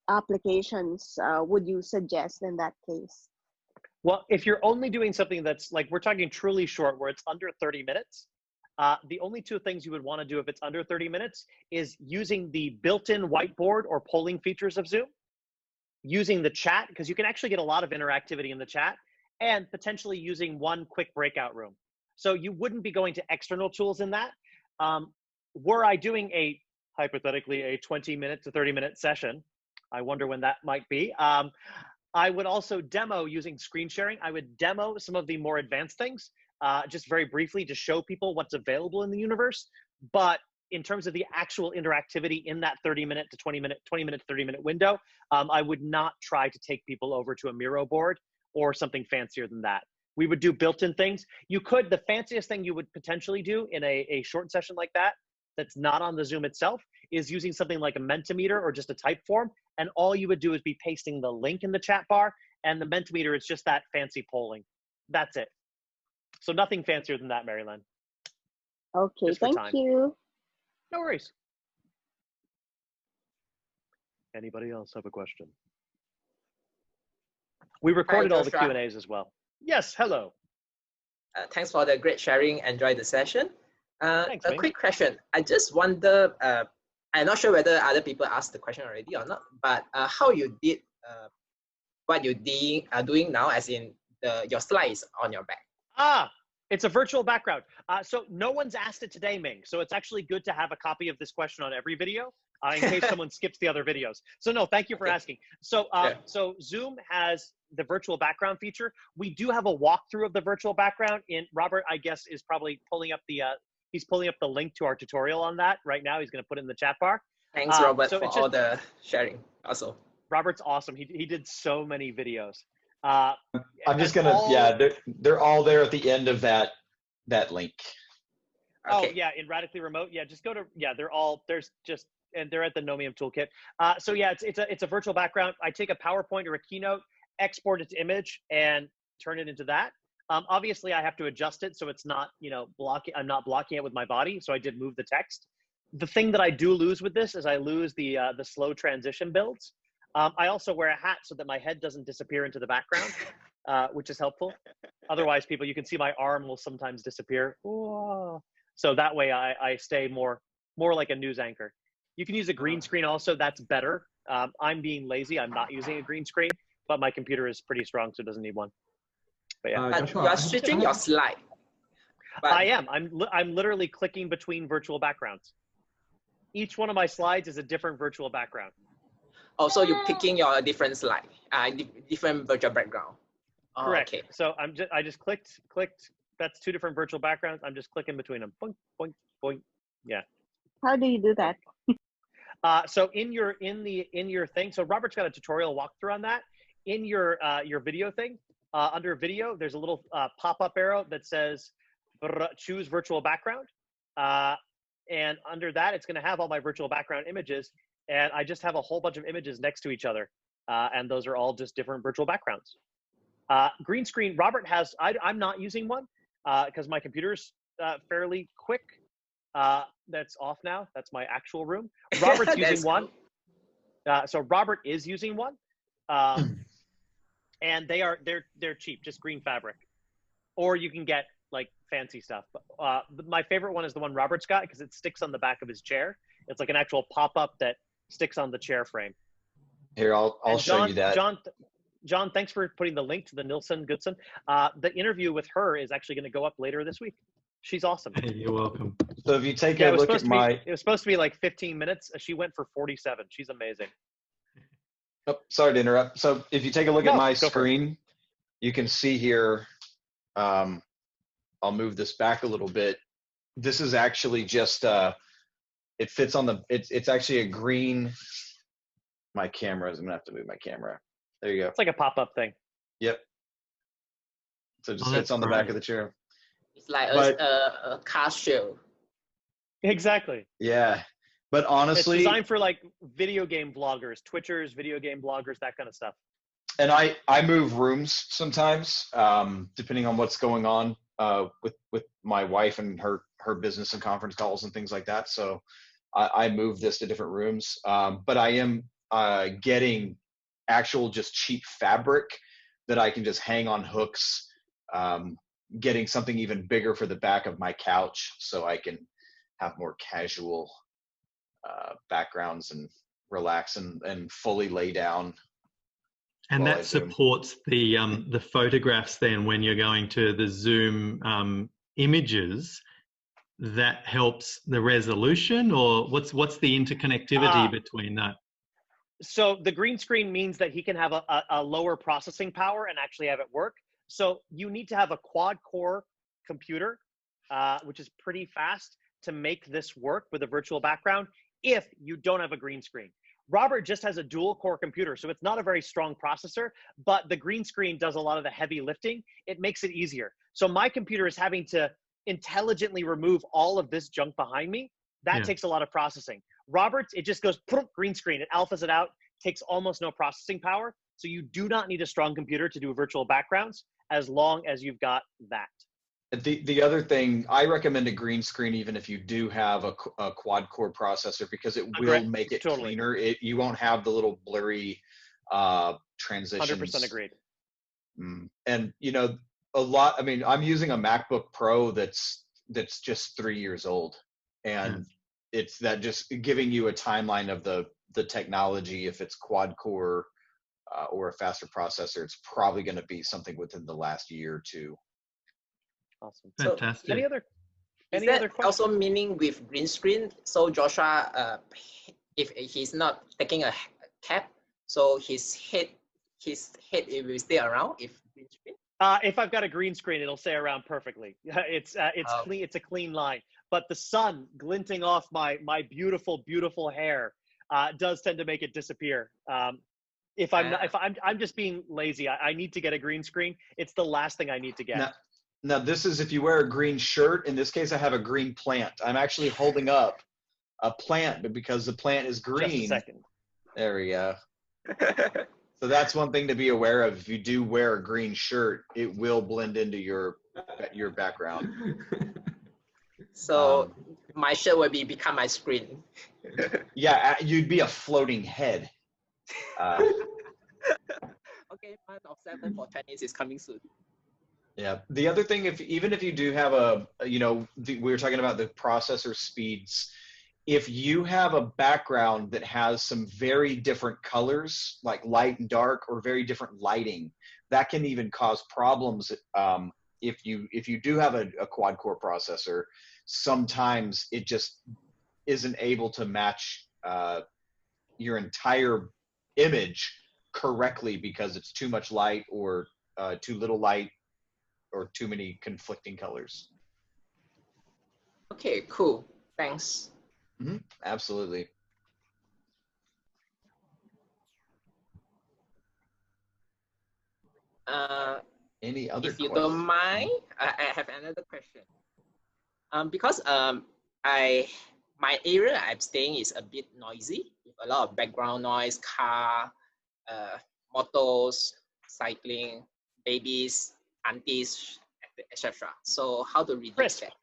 applications would you suggest in that case? Well, if you're only doing something that's like, we're talking truly short, where it's under 30 minutes, the only two things you would want to do if it's under 30 minutes is using the built-in whiteboard or polling features of Zoom, using the chat, because you can actually get a lot of interactivity in the chat, and potentially using one quick breakout room. So you wouldn't be going to external tools in that. Were I doing hypothetically a 20-minute to 30-minute session, I wonder when that might be. I would also demo using screen sharing. I would demo some of the more advanced things, just very briefly to show people what's available in the universe. But in terms of the actual interactivity in that 30-minute to 20-minute, 20-minute to 30-minute window, I would not try to take people over to a Miro board or something fancier than that. We would do built-in things. You could, the fanciest thing you would potentially do in a short session like that that's not on the Zoom itself is using something like a Mentimeter or just a Typeform. And all you would do is be pasting the link in the chat bar, and the Mentimeter is just that fancy polling. That's it. So nothing fancier than that, Maryland. Okay, thank you. No worries. Anybody else have a question? We recorded all the Q&As as well. Yes, hello. Thanks for the great sharing. Enjoy the session. Thanks, a mate. quick question. I just wonder, I'm not sure whether other people asked the question already or not, but how you did what you are doing now, as in your slides on your back. It's a virtual background. So no one's asked it today, Ming. So it's actually good to have a copy of this question on every video in case someone skips the other videos. So no, thank you for asking. So, so Zoom has the virtual background feature. We do have a walkthrough of the virtual background. Robert, I guess, is probably pulling up the he's pulling up the link to our tutorial on that right now. He's going to put it in the chat bar. Thanks, Robert, for all the sharing. Also, Robert's awesome. He did so many videos. I'm just gonna, they're all there at the end of that link. Oh yeah, in Radically Remote, just go to, and they're at the Knowmium toolkit. So yeah, it's a virtual background. I take a PowerPoint or a Keynote, export its image, and turn it into that. Obviously, I have to adjust it so it's not, I'm not blocking it with my body. So I did move the text. The thing that I do lose with this is I lose the slow transition builds. I also wear a hat so that my head doesn't disappear into the background, which is helpful. Otherwise, you can see my arm will sometimes disappear. Whoa. So that way I stay more like a news anchor. You can use a green screen also, that's better. I'm being lazy, I'm not using a green screen, but my computer is pretty strong, so it doesn't need one. But yeah. You are switching your slide. I am, I'm literally clicking between virtual backgrounds. Each one of my slides is a different virtual background. Oh, so you're picking your different slide, different virtual background. Oh, correct. Okay. So I just clicked. That's two different virtual backgrounds. I'm just clicking between them. Boink, boink, boink. Yeah. How do you do that? So in your thing. So Robert's got a tutorial walkthrough on that. In your video thing, under video, there's a little pop-up arrow that says choose virtual background, and under that, it's going to have all my virtual background images. And I just have a whole bunch of images next to each other. And those are all just different virtual backgrounds. Green screen, Robert has, I'm not using one because my computer's fairly quick. That's off now. That's my actual room. Robert's using one. So Robert is using one. And they're cheap, just green fabric. Or you can get like fancy stuff. My favorite one is the one Robert's got because it sticks on the back of his chair. It's like an actual pop-up that sticks on the chair frame. Here, I'll show you that. John, thanks for putting the link to the Nilsson Goodson. The interview with her is actually going to go up later this week. She's awesome. Hey, you're welcome. So if you take a look at it was supposed to be like 15 minutes. She went for 47. She's amazing. Oh, sorry to interrupt. So if you take a look at my screen, you can see here, I'll move this back a little bit. This is actually just, it fits on the, it's actually a green, my cameras, I'm gonna have to move my camera. There you go. It's like a pop-up thing. Yep. So it just fits on the back of the chair. It's like a car show. Exactly. Yeah. But honestly, it's designed for like video game vloggers, Twitchers, video game bloggers, that kind of stuff. And I move rooms sometimes, depending on what's going on with my wife and her business and conference calls and things like that. So I move this to different rooms. But I am getting actual just cheap fabric that I can just hang on hooks, getting something even bigger for the back of my couch so I can have more casual backgrounds and relax and fully lay down. And that supports the photographs then when you're going to the Zoom images. That helps the resolution, or what's the interconnectivity between that? So the green screen means that he can have a lower processing power and actually have it work. So you need to have a quad core computer, which is pretty fast, to make this work with a virtual background if you don't have a green screen. Robert just has a dual core computer, so it's not a very strong processor, but the green screen does a lot of the heavy lifting. It makes it easier. So my computer is having to intelligently remove all of this junk behind me That takes a lot of processing. Robert's, it just goes green screen. It alphas it out, takes almost no processing power. So you do not need a strong computer to do virtual backgrounds as long as you've got that. The other thing, I recommend a green screen even if you do have a quad core processor, because it will make it cleaner. You won't have the little blurry transitions. 100% agreed. And you know, I mean, I'm using a MacBook Pro that's just 3 years old, and it's that just giving you a timeline of the technology. If it's quad core or a faster processor, it's probably going to be something within the last year or two. Awesome. Fantastic. Any other questions? Also meaning with green screen, so Joshua, if he's not taking a cap, so his head it will stay around if green screen? If I've got a green screen, it'll stay around perfectly. It's clean. It's a clean line. But the sun glinting off my beautiful, beautiful hair does tend to make it disappear. If I'm just being lazy, I need to get a green screen. It's the last thing I need to get. Now this is if you wear a green shirt. In this case, I have a green plant. I'm actually holding up a plant, but because the plant is green. Just a second. There we go. So that's one thing to be aware of. If you do wear a green shirt, it will blend into your background. So my shirt will become my screen. Yeah, you'd be a floating head. Okay, month of 7 for Chinese is coming soon. Yeah. The other thing, even if you do have we were talking about the processor speeds. If you have a background that has some very different colors, like light and dark, or very different lighting, that can even cause problems. If you do have a quad core processor, sometimes it just isn't able to match your entire image correctly because it's too much light or too little light or too many conflicting colors. Okay, cool. Thanks. Mm-hmm. Absolutely. Any other if you questions? don't mind, I have another question. Because my area I'm staying is a bit noisy, with a lot of background noise, car, motors, cycling, babies, aunties, etc. So how to reduce that?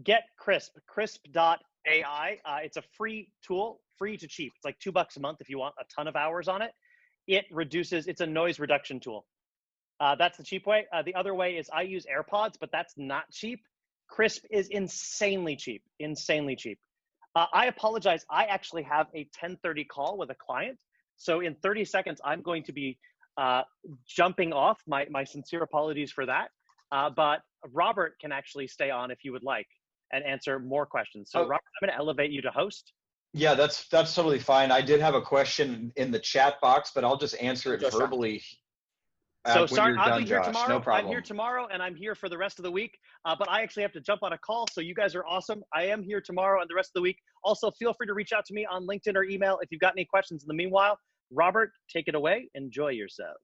Get Crisp, crisp.ai. It's a free tool, free to cheap. It's like $2 a month if you want a ton of hours on it. It's a noise reduction tool. That's the cheap way. The other way is I use AirPods, but that's not cheap. Crisp is insanely cheap, insanely cheap. I apologize. I actually have a 10:30 call with a client. So in 30 seconds, I'm going to be jumping off. My sincere apologies for that. But Robert can actually stay on if you would like and answer more questions. So Robert, I'm going to elevate you to host. Yeah, that's totally fine. I did have a question in the chat box, but I'll just answer it verbally. So sorry, I'll be here Josh. tomorrow. No problem. I'm here tomorrow, and I'm here for the rest of the week. But I actually have to jump on a call, so you guys are awesome. I am here tomorrow and the rest of the week. Also, feel free to reach out to me on LinkedIn or email if you've got any questions. In the meanwhile, Robert, take it away. Enjoy yourself.